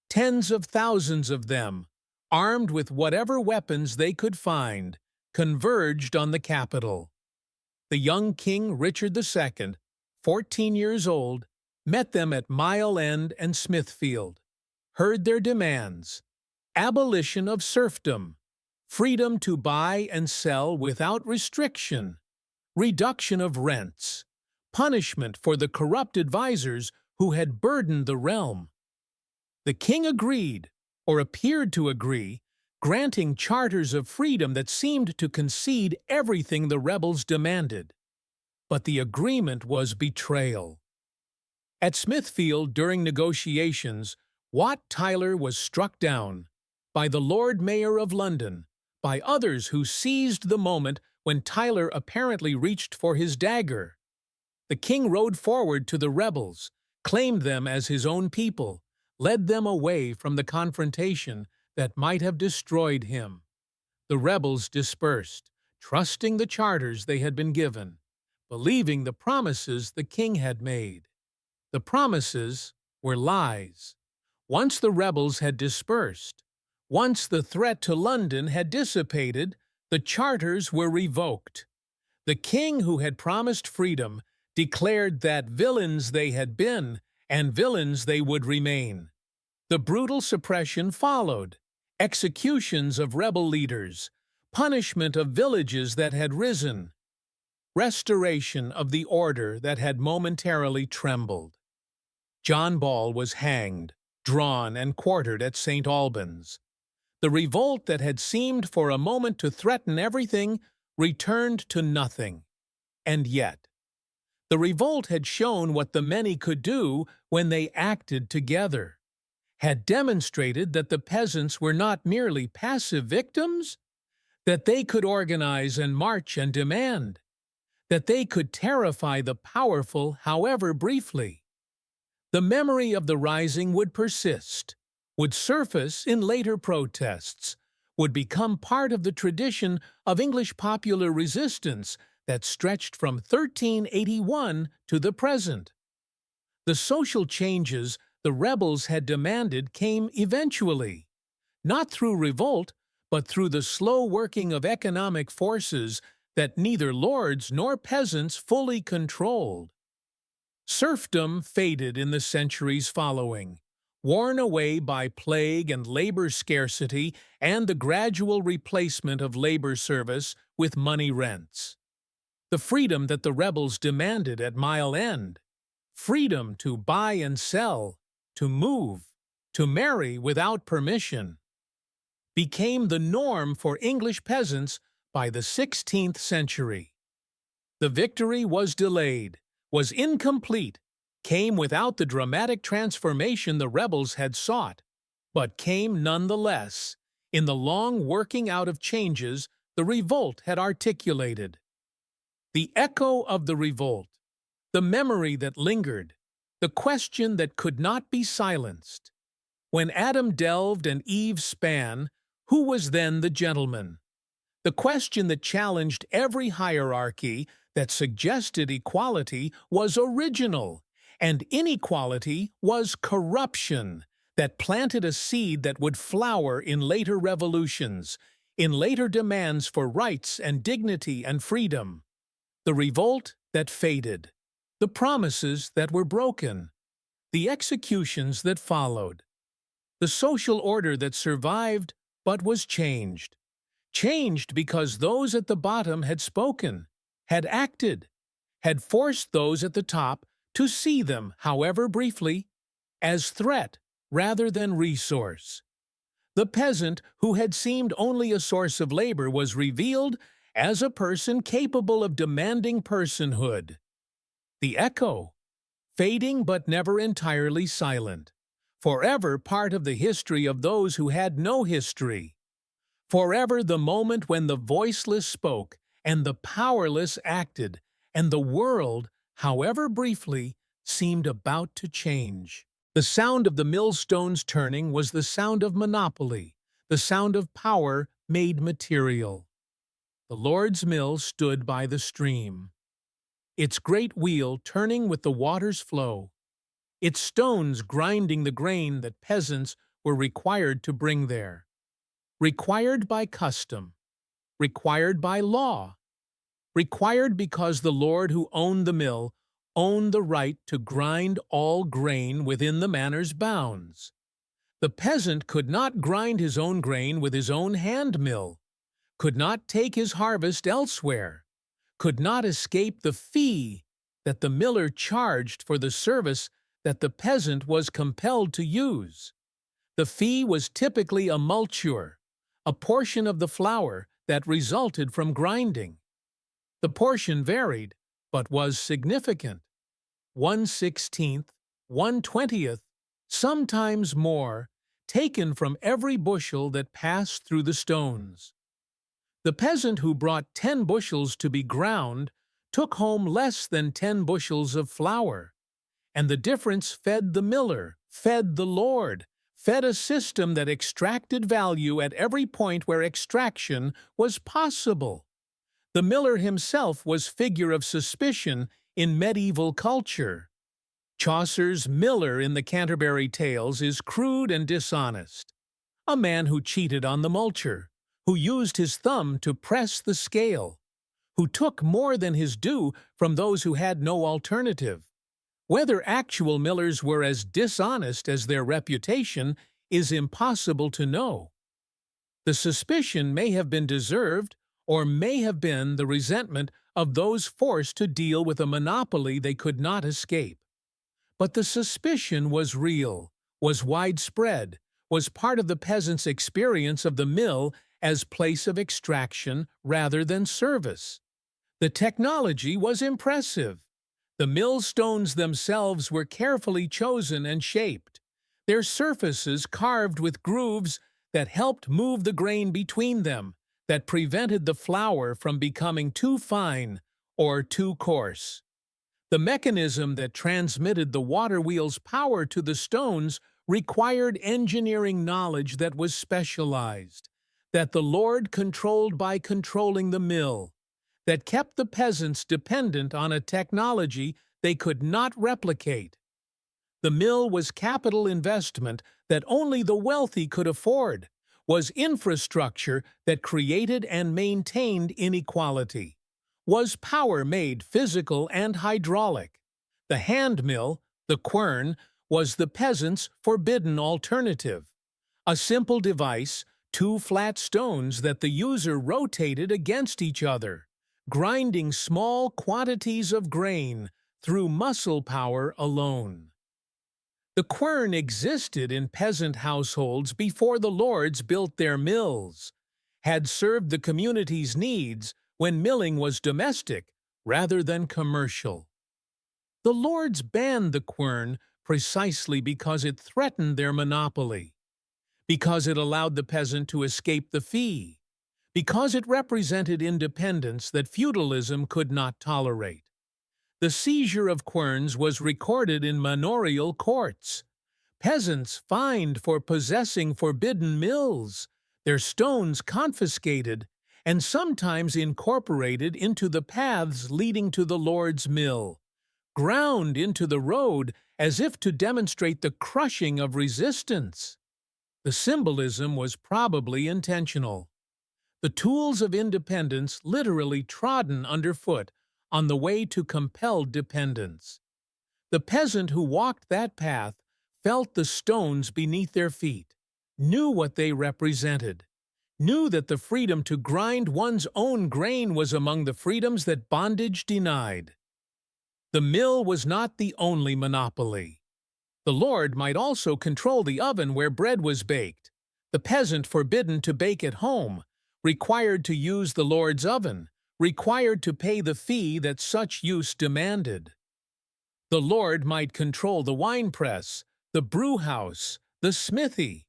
Tens of thousands of them, armed with whatever weapons they could find, converged on the capital. The young King Richard II, 14 years old, met them at Mile End and Smithfield, heard their demands: abolition of serfdom, freedom to buy and sell without restriction, reduction of rents, punishment for the corrupt advisers who had burdened the realm. The king agreed, or appeared to agree, granting charters of freedom that seemed to concede everything the rebels demanded. But the agreement was betrayal. At Smithfield, during negotiations, Wat Tyler was struck down by the Lord Mayor of London, by others who seized the moment when Tyler apparently reached for his dagger. The king rode forward to the rebels, claimed them as his own people, led them away from the confrontation that might have destroyed him. The rebels dispersed, trusting the charters they had been given, believing the promises the king had made. The promises were lies. Once the rebels had dispersed, once the threat to London had dissipated, the charters were revoked. The king who had promised freedom declared that villains they had been, and villains they would remain. The brutal suppression followed: executions of rebel leaders, punishment of villages that had risen, restoration of the order that had momentarily trembled. John Ball was hanged, drawn, and quartered at St. Albans. The revolt that had seemed for a moment to threaten everything returned to nothing. And yet, the revolt had shown what the many could do when they acted together, had demonstrated that the peasants were not merely passive victims, that they could organize and march and demand, that they could terrify the powerful, however briefly. The memory of the rising would persist, would surface in later protests, would become part of the tradition of English popular resistance that stretched from 1381 to the present. The social changes the rebels had demanded came eventually, not through revolt, but through the slow working of economic forces that neither lords nor peasants fully controlled. Serfdom faded in the centuries following, worn away by plague and labor scarcity and the gradual replacement of labor service with money rents. The freedom that the rebels demanded at Mile End, freedom to buy and sell, to move, to marry without permission, became the norm for English peasants by the 16th century. The victory was delayed, was incomplete, came without the dramatic transformation the rebels had sought, but came nonetheless, in the long working out of changes the revolt had articulated. The echo of the revolt, the memory that lingered, the question that could not be silenced. When Adam delved and Eve span, who was then the gentleman? The question that challenged every hierarchy, that suggested equality, was original, and inequality was corruption, that planted a seed that would flower in later revolutions, in later demands for rights and dignity and freedom. The revolt that faded, the promises that were broken, the executions that followed, the social order that survived but was changed. Changed because those at the bottom had spoken, had acted, had forced those at the top to see them, however briefly, as threat rather than resource. The peasant who had seemed only a source of labor was revealed as a person capable of demanding personhood. The echo, fading but never entirely silent, forever part of the history of those who had no history. Forever the moment when the voiceless spoke and the powerless acted, and the world, however briefly, seemed about to change. The sound of the millstones turning was the sound of monopoly, the sound of power made material. The Lord's mill stood by the stream, its great wheel turning with the water's flow, its stones grinding the grain that peasants were required to bring there. Required by custom, required by law, required because the Lord who owned the mill owned the right to grind all grain within the manor's bounds. The peasant could not grind his own grain with his own hand mill, could not take his harvest elsewhere, could not escape the fee that the miller charged for the service that the peasant was compelled to use. The fee was typically a multure, a portion of the flour that resulted from grinding. The portion varied, but was significant. 1/16, 1/20, sometimes more, taken from every bushel that passed through the stones. The peasant who brought 10 bushels to be ground took home less than 10 bushels of flour, and the difference fed the miller, fed the Lord, fed a system that extracted value at every point where extraction was possible. The miller himself was figure of suspicion in medieval culture. Chaucer's miller in the Canterbury Tales is crude and dishonest, a man who cheated on the multure, who used his thumb to press the scale, who took more than his due from those who had no alternative. Whether actual millers were as dishonest as their reputation is impossible to know. The suspicion may have been deserved, or may have been the resentment of those forced to deal with a monopoly they could not escape. But the suspicion was real, was widespread, was part of the peasant's experience of the mill as place of extraction rather than service. The technology was impressive. The millstones themselves were carefully chosen and shaped, their surfaces carved with grooves that helped move the grain between them, that prevented the flour from becoming too fine or too coarse. The mechanism that transmitted the water wheel's power to the stones required engineering knowledge that was specialized, that the Lord controlled by controlling the mill, that kept the peasants dependent on a technology they could not replicate. The mill was capital investment that only the wealthy could afford, was infrastructure that created and maintained inequality, was power made physical and hydraulic. The hand mill, the quern, was the peasant's forbidden alternative, a simple device, 2 flat stones that the user rotated against each other, grinding small quantities of grain through muscle power alone. The quern existed in peasant households before the lords built their mills, had served the community's needs when milling was domestic rather than commercial. The lords banned the quern precisely because it threatened their monopoly, because it allowed the peasant to escape the fee, because it represented independence that feudalism could not tolerate. The seizure of querns was recorded in manorial courts. Peasants fined for possessing forbidden mills, their stones confiscated, and sometimes incorporated into the paths leading to the Lord's mill, ground into the road as if to demonstrate the crushing of resistance. The symbolism was probably intentional. The tools of independence literally trodden underfoot on the way to compelled dependence. The peasant who walked that path felt the stones beneath their feet, knew what they represented, knew that the freedom to grind one's own grain was among the freedoms that bondage denied. The mill was not the only monopoly. The Lord might also control the oven where bread was baked, the peasant forbidden to bake at home, required to use the Lord's oven, required to pay the fee that such use demanded. The Lord might control the winepress, the brewhouse, the smithy.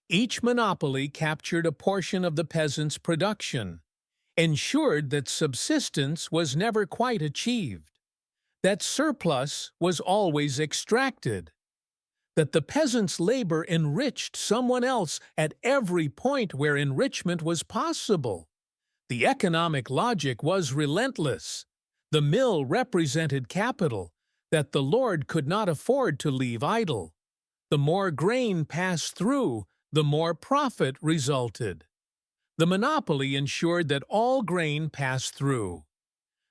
Each monopoly captured a portion of the peasant's production. ensured that subsistence was never quite achieved, that surplus was always extracted, that the peasant's labor enriched someone else at every point where enrichment was possible. The economic logic was relentless. The mill represented capital that the Lord could not afford to leave idle. The more grain passed through, the more profit resulted. The monopoly ensured that all grain passed through.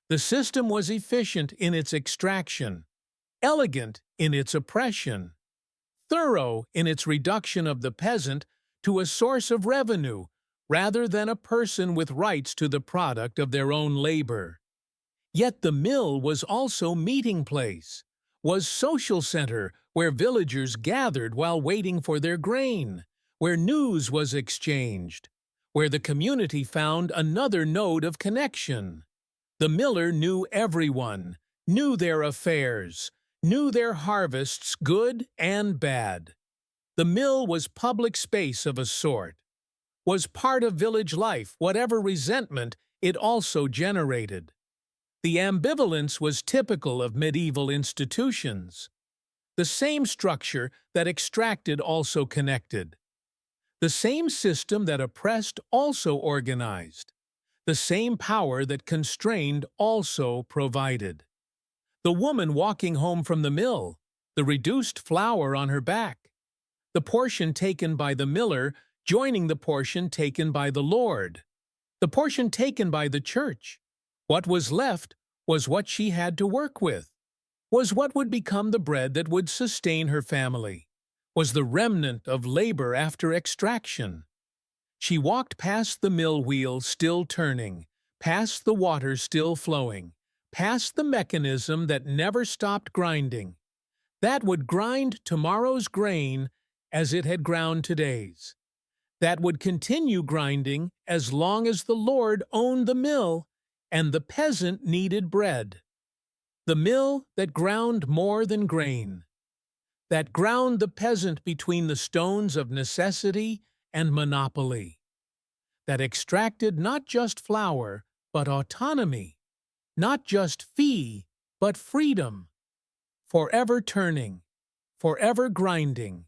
The system was efficient in its extraction, elegant in its oppression, thorough in its reduction of the peasant to a source of revenue rather than a person with rights to the product of their own labor. Yet the mill was also meeting place, was social center where villagers gathered while waiting for their grain, where news was exchanged, where the community found another node of connection. The miller knew everyone, knew their affairs, knew their harvests good and bad. The mill was public space of a sort, was part of village life, whatever resentment it also generated. The ambivalence was typical of medieval institutions. The same structure that extracted also connected. The same system that oppressed also organized. The same power that constrained also provided. The woman walking home from the mill, the reduced flour on her back. The portion taken by the miller joining the portion taken by the Lord. The portion taken by the church. What was left was what she had to work with, was what would become the bread that would sustain her family, was the remnant of labor after extraction. She walked past the mill wheel still turning, past the water still flowing, past the mechanism that never stopped grinding, that would grind tomorrow's grain as it had ground today's, that would continue grinding as long as the Lord owned the mill and the peasant needed bread. The mill that ground more than grain, that ground the peasant between the stones of necessity and monopoly, that extracted not just flour, but autonomy, not just fee, but freedom, forever turning, forever grinding,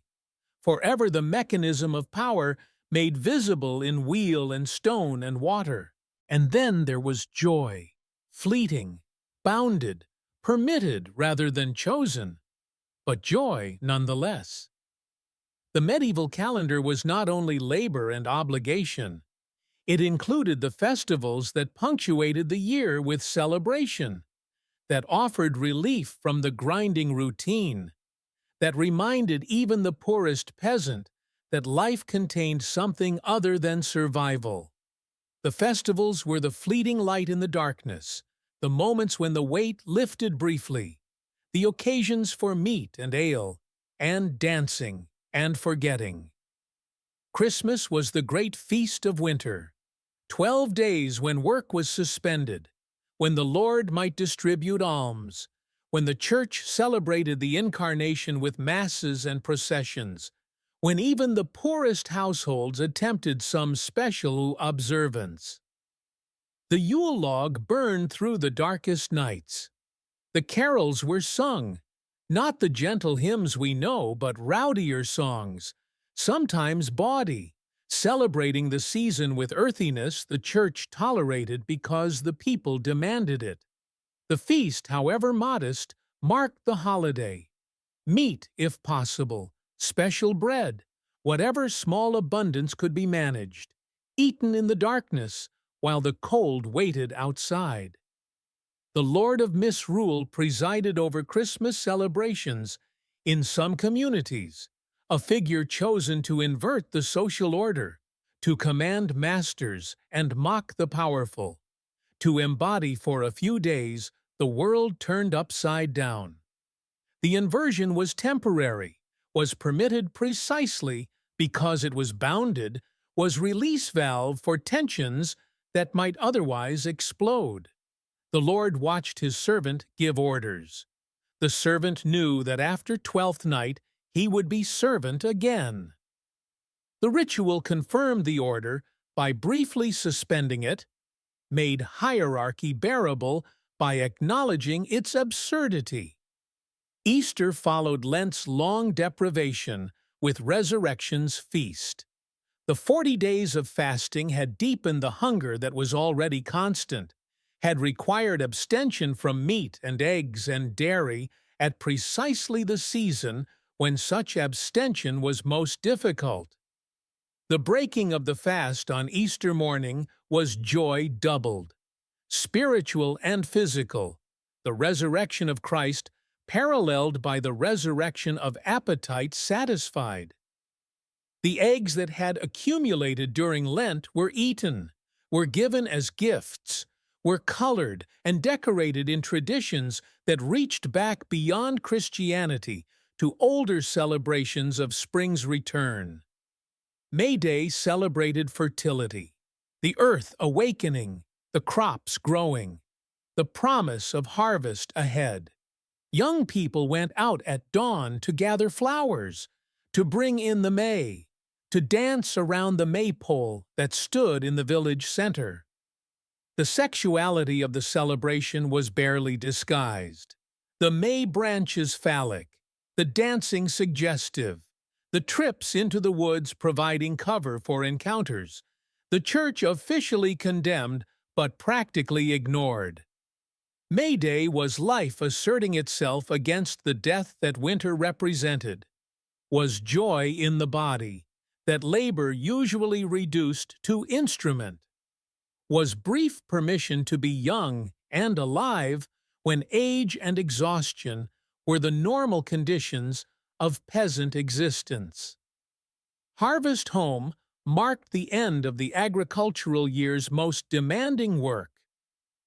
forever the mechanism of power made visible in wheel and stone and water. And then there was joy, fleeting, bounded, permitted rather than chosen, but joy nonetheless. The medieval calendar was not only labor and obligation, it included the festivals that punctuated the year with celebration, that offered relief from the grinding routine, that reminded even the poorest peasant that life contained something other than survival. The festivals were the fleeting light in the darkness, the moments when the weight lifted briefly, the occasions for meat and ale, and dancing and forgetting. Christmas was the great feast of winter, 12 days when work was suspended, when the Lord might distribute alms, when the Church celebrated the Incarnation with masses and processions, when even the poorest households attempted some special observance. The Yule log burned through the darkest nights. The carols were sung, not the gentle hymns we know, but rowdier songs, sometimes bawdy, celebrating the season with earthiness the Church tolerated because the people demanded it. The feast, however modest, marked the holiday. Meat, if possible, special bread, whatever small abundance could be managed, eaten in the darkness while the cold waited outside. The Lord of Misrule presided over Christmas celebrations in some communities, a figure chosen to invert the social order, to command masters and mock the powerful, to embody for a few days the world turned upside down. The inversion was temporary, was permitted precisely because it was bounded, was release valve for tensions that might otherwise explode. The Lord watched his servant give orders. The servant knew that after 12th night he would be servant again. The ritual confirmed the order by briefly suspending it, made hierarchy bearable by acknowledging its absurdity. Easter followed Lent's long deprivation with Resurrection's feast. The 40 days of fasting had deepened the hunger that was already constant, had required abstention from meat and eggs and dairy at precisely the season when such abstention was most difficult. The breaking of the fast on Easter morning was joy doubled, spiritual and physical, the resurrection of Christ paralleled by the resurrection of appetite satisfied. The eggs that had accumulated during Lent were eaten, were given as gifts, were colored and decorated in traditions that reached back beyond Christianity to older celebrations of spring's return. May Day celebrated fertility, the earth awakening, the crops growing, the promise of harvest ahead. Young people went out at dawn to gather flowers, to bring in the May, to dance around the maypole that stood in the village center. The sexuality of the celebration was barely disguised. The May branches phallic, the dancing suggestive, the trips into the woods providing cover for encounters. The church officially condemned but practically ignored. May Day was life asserting itself against the death that winter represented, was joy in the body, that labor usually reduced to instrument, was brief permission to be young and alive when age and exhaustion were the normal conditions of peasant existence. Harvest Home marked the end of the agricultural year's most demanding work.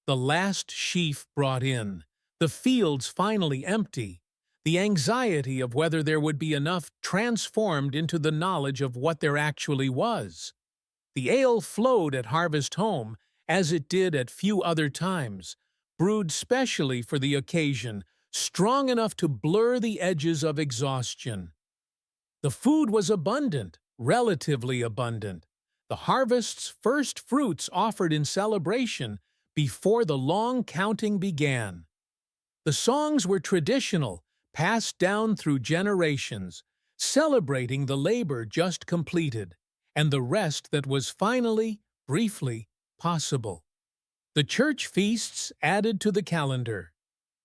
The last sheaf brought in, the fields finally empty, the anxiety of whether there would be enough transformed into the knowledge of what there actually was. The ale flowed at Harvest Home, as it did at few other times, brewed specially for the occasion, strong enough to blur the edges of exhaustion. The food was abundant, relatively abundant, the harvest's first fruits offered in celebration before the long counting began. The songs were traditional, passed down through generations, celebrating the labor just completed, and the rest that was finally, briefly, possible. The church feasts added to the calendar.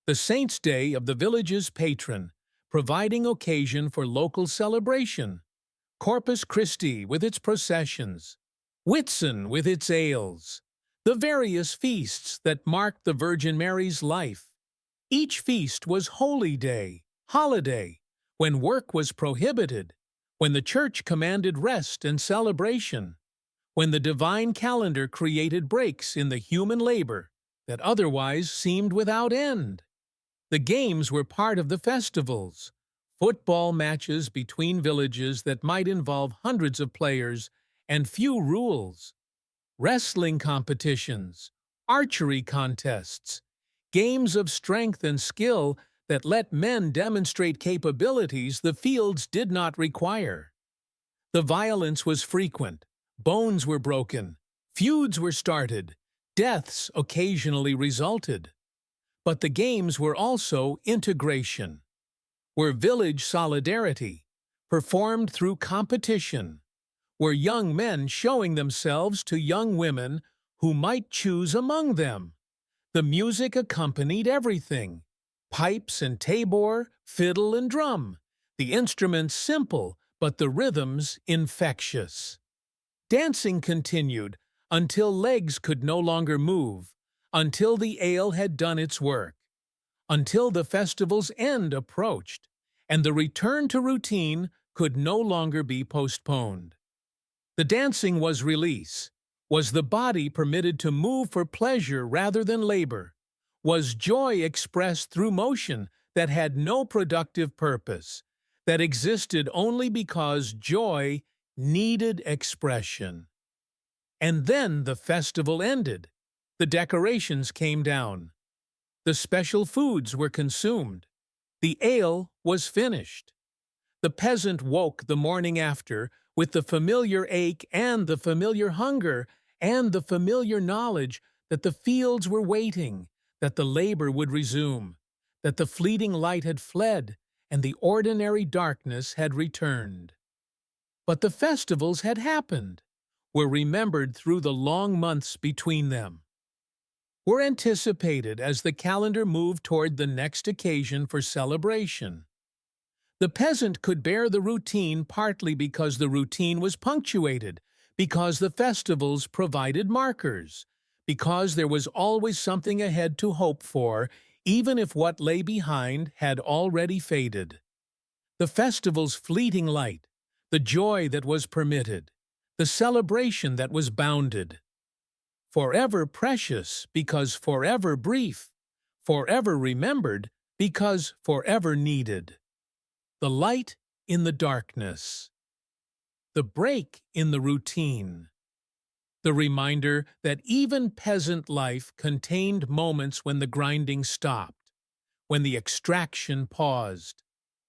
The Saint's Day of the village's patron, providing occasion for local celebration. Corpus Christi with its processions. Whitsun with its ales. The various feasts that marked the Virgin Mary's life. Each feast was holy day, holiday, when work was prohibited, when the church commanded rest and celebration, when the divine calendar created breaks in the human labor that otherwise seemed without end. The games were part of the festivals, football matches between villages that might involve hundreds of players and few rules, wrestling competitions, archery contests, games of strength and skill that let men demonstrate capabilities the fields did not require. The violence was frequent, bones were broken, feuds were started, deaths occasionally resulted. But the games were also integration, were village solidarity, performed through competition, were young men showing themselves to young women who might choose among them. The music accompanied everything, pipes and tabor, fiddle and drum, the instruments simple, but the rhythms infectious. Dancing continued until legs could no longer move, until the ale had done its work, until the festival's end approached, and the return to routine could no longer be postponed. The dancing was release. Was the body permitted to move for pleasure rather than labor? Was joy expressed through motion that had no productive purpose, that existed only because joy needed expression? And then the festival ended. The decorations came down. The special foods were consumed. The ale was finished. The peasant woke the morning after with the familiar ache and the familiar hunger and the familiar knowledge that the fields were waiting, that the labor would resume, that the fleeting light had fled, and the ordinary darkness had returned. But the festivals had happened, were remembered through the long months between them, were anticipated as the calendar moved toward the next occasion for celebration. The peasant could bear the routine partly because the routine was punctuated, because the festivals provided markers, because there was always something ahead to hope for, even if what lay behind had already faded. The festival's fleeting light, the joy that was permitted, the celebration that was bounded. Forever precious because forever brief, forever remembered because forever needed. The light in the darkness. The break in the routine. The reminder that even peasant life contained moments when the grinding stopped, when the extraction paused,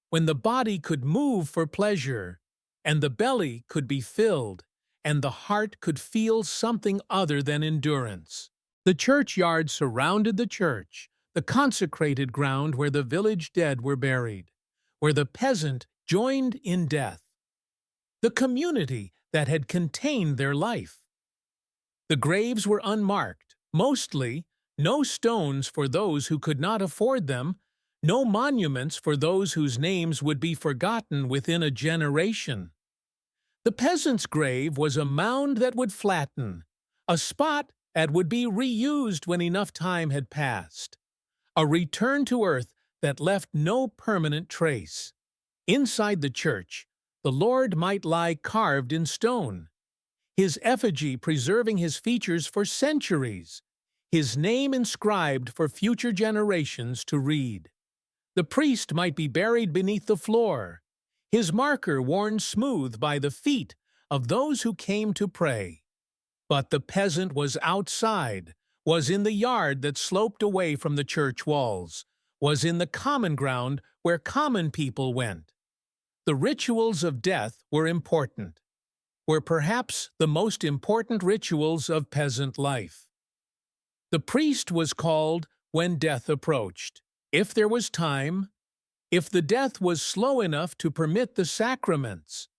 when the body could move for pleasure, and the belly could be filled, and the heart could feel something other than endurance. The churchyard surrounded the church, the consecrated ground where the village dead were buried, where the peasant joined in death, the community that had contained their life. The graves were unmarked, mostly, no stones for those who could not afford them, no monuments for those whose names would be forgotten within a generation. The peasant's grave was a mound that would flatten, a spot that would be reused when enough time had passed, a return to earth that left no permanent trace. Inside the church, the Lord might lie carved in stone, his effigy preserving his features for centuries, his name inscribed for future generations to read. The priest might be buried beneath the floor, his marker worn smooth by the feet of those who came to pray. But the peasant was outside, was in the yard that sloped away from the church walls, was in the common ground where common people went. The rituals of death were important, were perhaps the most important rituals of peasant life. The priest was called when death approached, if there was time, if the death was slow enough to permit the sacraments.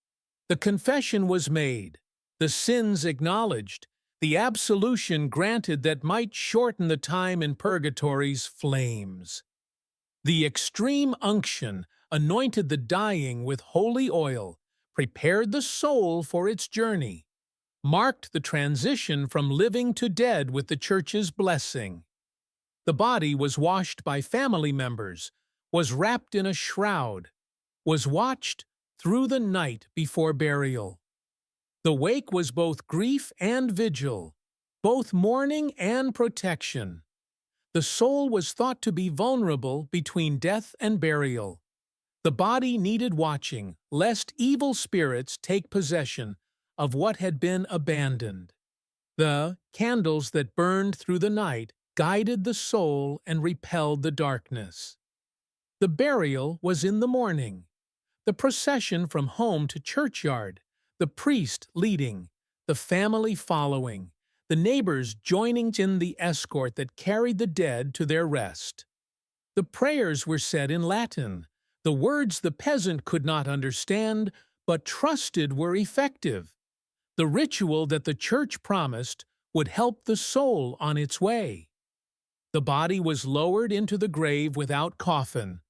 The confession was made, the sins acknowledged, the absolution granted that might shorten the time in purgatory's flames. The extreme unction anointed the dying with holy oil, prepared the soul for its journey, marked the transition from living to dead with the church's blessing. The body was washed by family members, was wrapped in a shroud, was watched through the night before burial. The wake was both grief and vigil, both mourning and protection. The soul was thought to be vulnerable between death and burial. The body needed watching, lest evil spirits take possession of what had been abandoned. The candles that burned through the night guided the soul and repelled the darkness. The burial was in the morning. The procession from home to churchyard, the priest leading, the family following, the neighbors joining in the escort that carried the dead to their rest. The prayers were said in Latin. The words the peasant could not understand, but trusted were effective. The ritual that the church promised would help the soul on its way. The body was lowered into the grave without coffin.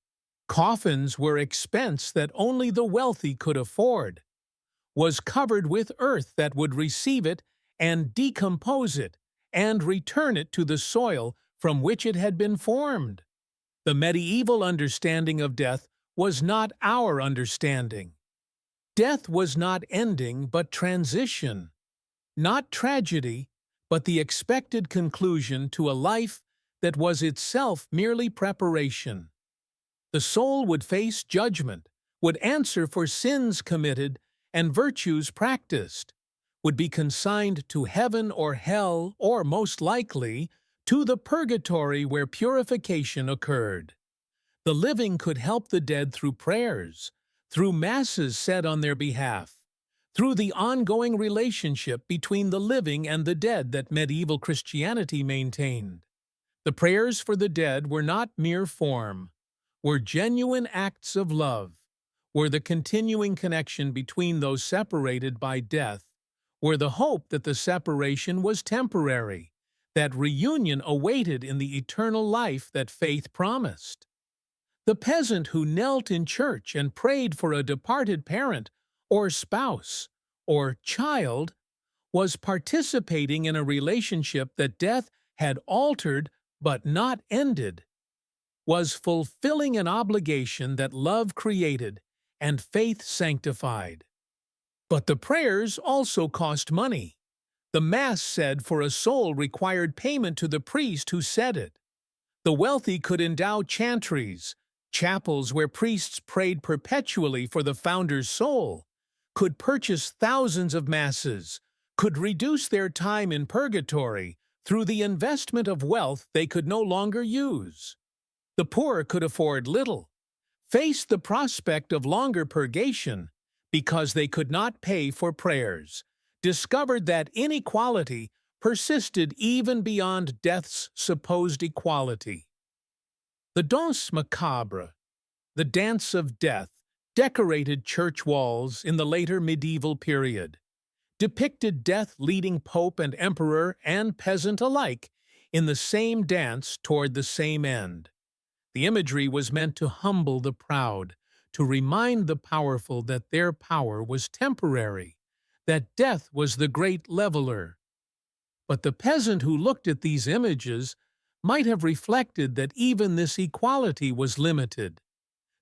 Coffins were expense that only the wealthy could afford. Was covered with earth that would receive it and decompose it and return it to the soil from which it had been formed. The medieval understanding of death was not our understanding. Death was not ending but transition, not tragedy, but the expected conclusion to a life that was itself merely preparation. The soul would face judgment, would answer for sins committed and virtues practiced, would be consigned to heaven or hell, or most likely, to the purgatory where purification occurred. The living could help the dead through prayers, through masses said on their behalf, through the ongoing relationship between the living and the dead that medieval Christianity maintained. The prayers for the dead were not mere form, were genuine acts of love, were the continuing connection between those separated by death, were the hope that the separation was temporary, that reunion awaited in the eternal life that faith promised. The peasant who knelt in church and prayed for a departed parent or spouse or child was participating in a relationship that death had altered but not ended, was fulfilling an obligation that love created and faith sanctified. But the prayers also cost money. The Mass said for a soul required payment to the priest who said it. The wealthy could endow chantries, chapels where priests prayed perpetually for the founder's soul, could purchase thousands of masses, could reduce their time in purgatory through the investment of wealth they could no longer use. The poor could afford little, faced the prospect of longer purgation because they could not pay for prayers, discovered that inequality persisted even beyond death's supposed equality. The Danse Macabre, the Dance of Death, decorated church walls in the later medieval period, depicted death leading pope and emperor and peasant alike in the same dance toward the same end. The imagery was meant to humble the proud, to remind the powerful that their power was temporary, that death was the great leveler. But the peasant who looked at these images might have reflected that even this equality was limited,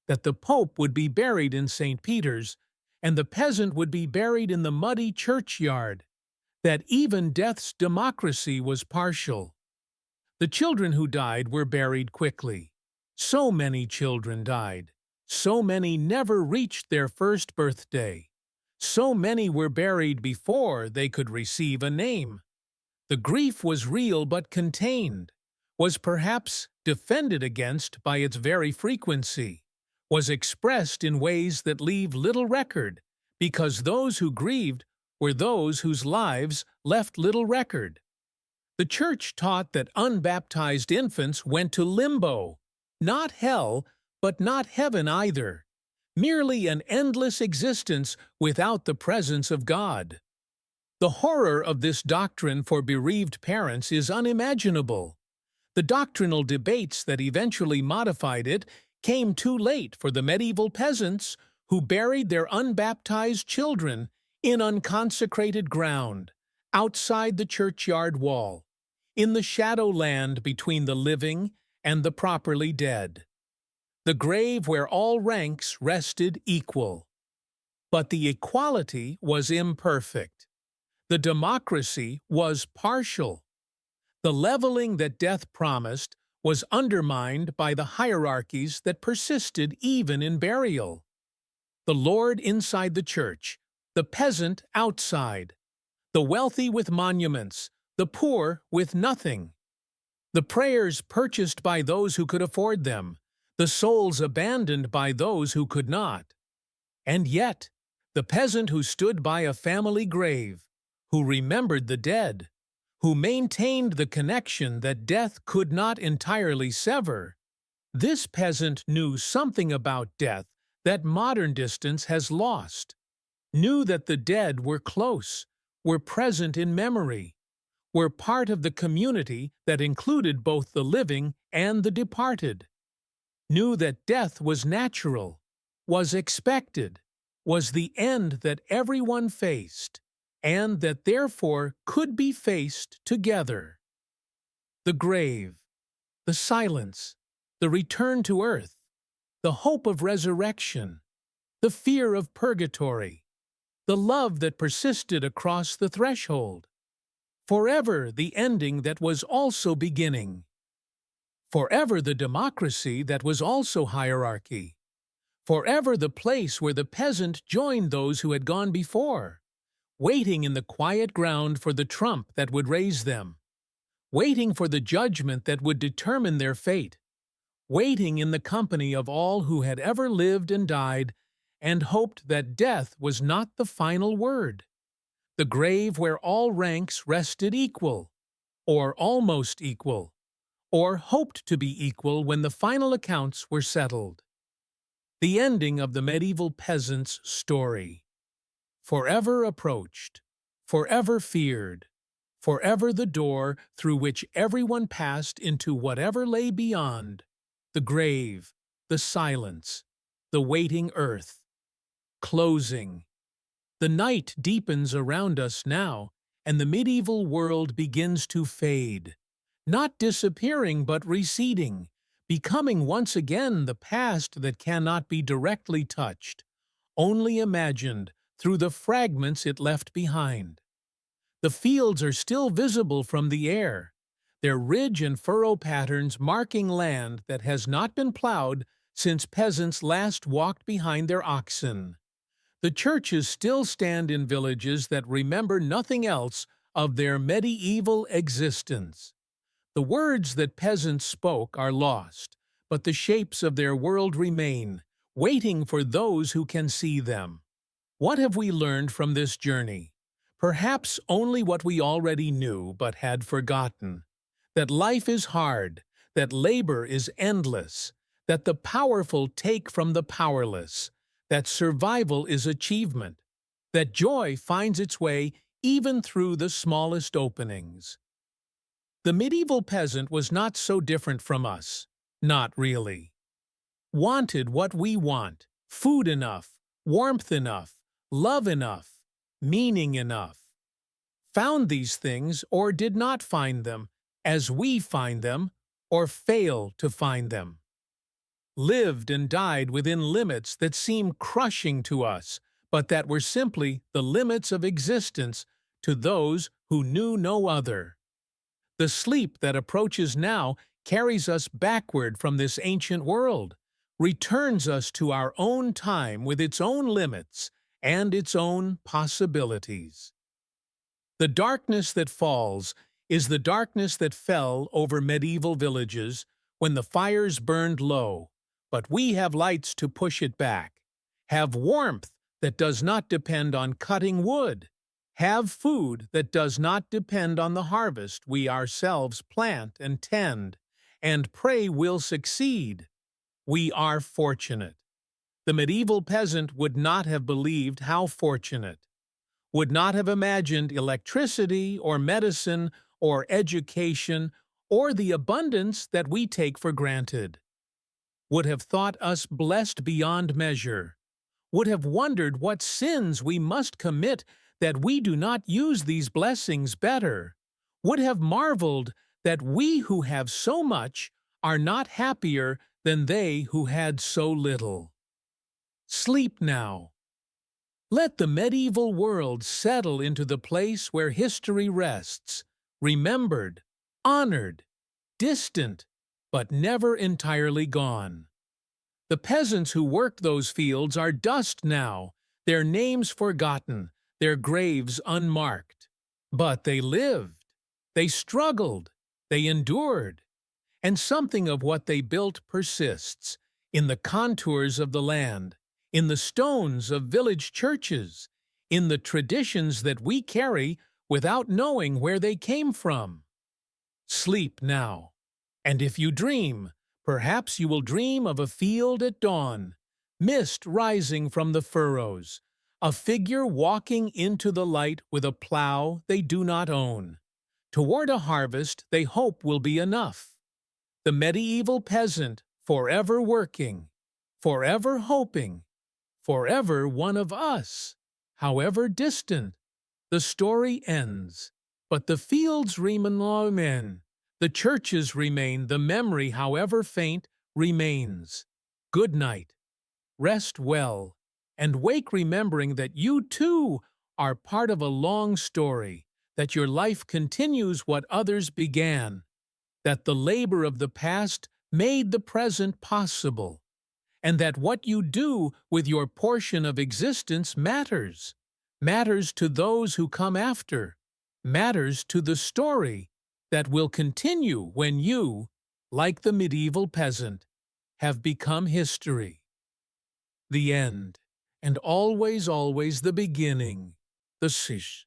that the Pope would be buried in St. Peter's, and the peasant would be buried in the muddy churchyard, that even death's democracy was partial. The children who died were buried quickly. So many children died. So many never reached their first birthday. So many were buried before they could receive a name. The grief was real but contained, was perhaps defended against by its very frequency, was expressed in ways that leave little record, because those who grieved were those whose lives left little record. The Church taught that unbaptized infants went to limbo, not hell, but not heaven either, merely an endless existence without the presence of God. The horror of this doctrine for bereaved parents is unimaginable. The doctrinal debates that eventually modified it came too late for the medieval peasants who buried their unbaptized children in unconsecrated ground, outside the churchyard wall, in the shadow land between the living and the properly dead, the grave where all ranks rested equal. But the equality was imperfect. The democracy was partial. The leveling that death promised was undermined by the hierarchies that persisted even in burial. The Lord inside the church, the peasant outside, the wealthy with monuments, the poor with nothing. The prayers purchased by those who could afford them, the souls abandoned by those who could not. And yet, the peasant who stood by a family grave, who remembered the dead, who maintained the connection that death could not entirely sever, this peasant knew something about death that modern distance has lost, knew that the dead were close, were present in memory, were part of the community that included both the living and the departed, knew that death was natural, was expected, was the end that everyone faced, and that therefore could be faced together. The grave, the silence, the return to earth, the hope of resurrection, the fear of purgatory, the love that persisted across the threshold. Forever the ending that was also beginning. Forever the democracy that was also hierarchy. Forever the place where the peasant joined those who had gone before, waiting in the quiet ground for the trump that would raise them, waiting for the judgment that would determine their fate, waiting in the company of all who had ever lived and died and hoped that death was not the final word, the grave where all ranks rested equal, or almost equal, or hoped to be equal when the final accounts were settled. The ending of the medieval peasant's story. Forever approached, forever feared, forever the door through which everyone passed into whatever lay beyond, the grave, the silence, the waiting earth. Closing. The night deepens around us now, and the medieval world begins to fade, not disappearing but receding, becoming once again the past that cannot be directly touched, only imagined through the fragments it left behind. The fields are still visible from the air, their ridge and furrow patterns marking land that has not been plowed since peasants last walked behind their oxen. The churches still stand in villages that remember nothing else of their medieval existence. The words that peasants spoke are lost, but the shapes of their world remain, waiting for those who can see them. What have we learned from this journey? Perhaps only what we already knew but had forgotten. That life is hard, that labor is endless, that the powerful take from the powerless, that survival is achievement, that joy finds its way even through the smallest openings. The medieval peasant was not so different from us. Not really. Wanted what we want, food enough, warmth enough, love enough, meaning enough. Found these things or did not find them, as we find them, or fail to find them. Lived and died within limits that seem crushing to us, but that were simply the limits of existence to those who knew no other. The sleep that approaches now carries us backward from this ancient world, returns us to our own time with its own limits and its own possibilities. The darkness that falls is the darkness that fell over medieval villages when the fires burned low, but we have lights to push it back, have warmth that does not depend on cutting wood, have food that does not depend on the harvest we ourselves plant and tend, and pray will succeed. We are fortunate. The medieval peasant would not have believed how fortunate, would not have imagined electricity or medicine or education or the abundance that we take for granted, would have thought us blessed beyond measure, would have wondered what sins we must commit that we do not use these blessings better, would have marveled that we who have so much are not happier than they who had so little. Sleep now. Let the medieval world settle into the place where history rests, remembered, honored, distant, but never entirely gone. The peasants who worked those fields are dust now, their names forgotten, their graves unmarked. But they lived, they struggled, they endured, and something of what they built persists in the contours of the land, in the stones of village churches, in the traditions that we carry without knowing where they came from. Sleep now, and if you dream, perhaps you will dream of a field at dawn, mist rising from the furrows, a figure walking into the light with a plow they do not own, toward a harvest they hope will be enough. The medieval peasant, forever working, forever hoping, forever one of us, however distant. The story ends, but the fields remain, the churches remain, the memory, however faint, remains. Good night. Rest well, and wake remembering that you too are part of a long story, that your life continues what others began, that the labor of the past made the present possible, and that what you do with your portion of existence matters to those who come after, matters to the story that will continue when you, like the medieval peasant, have become history. The end. and always, always the beginning, the sish.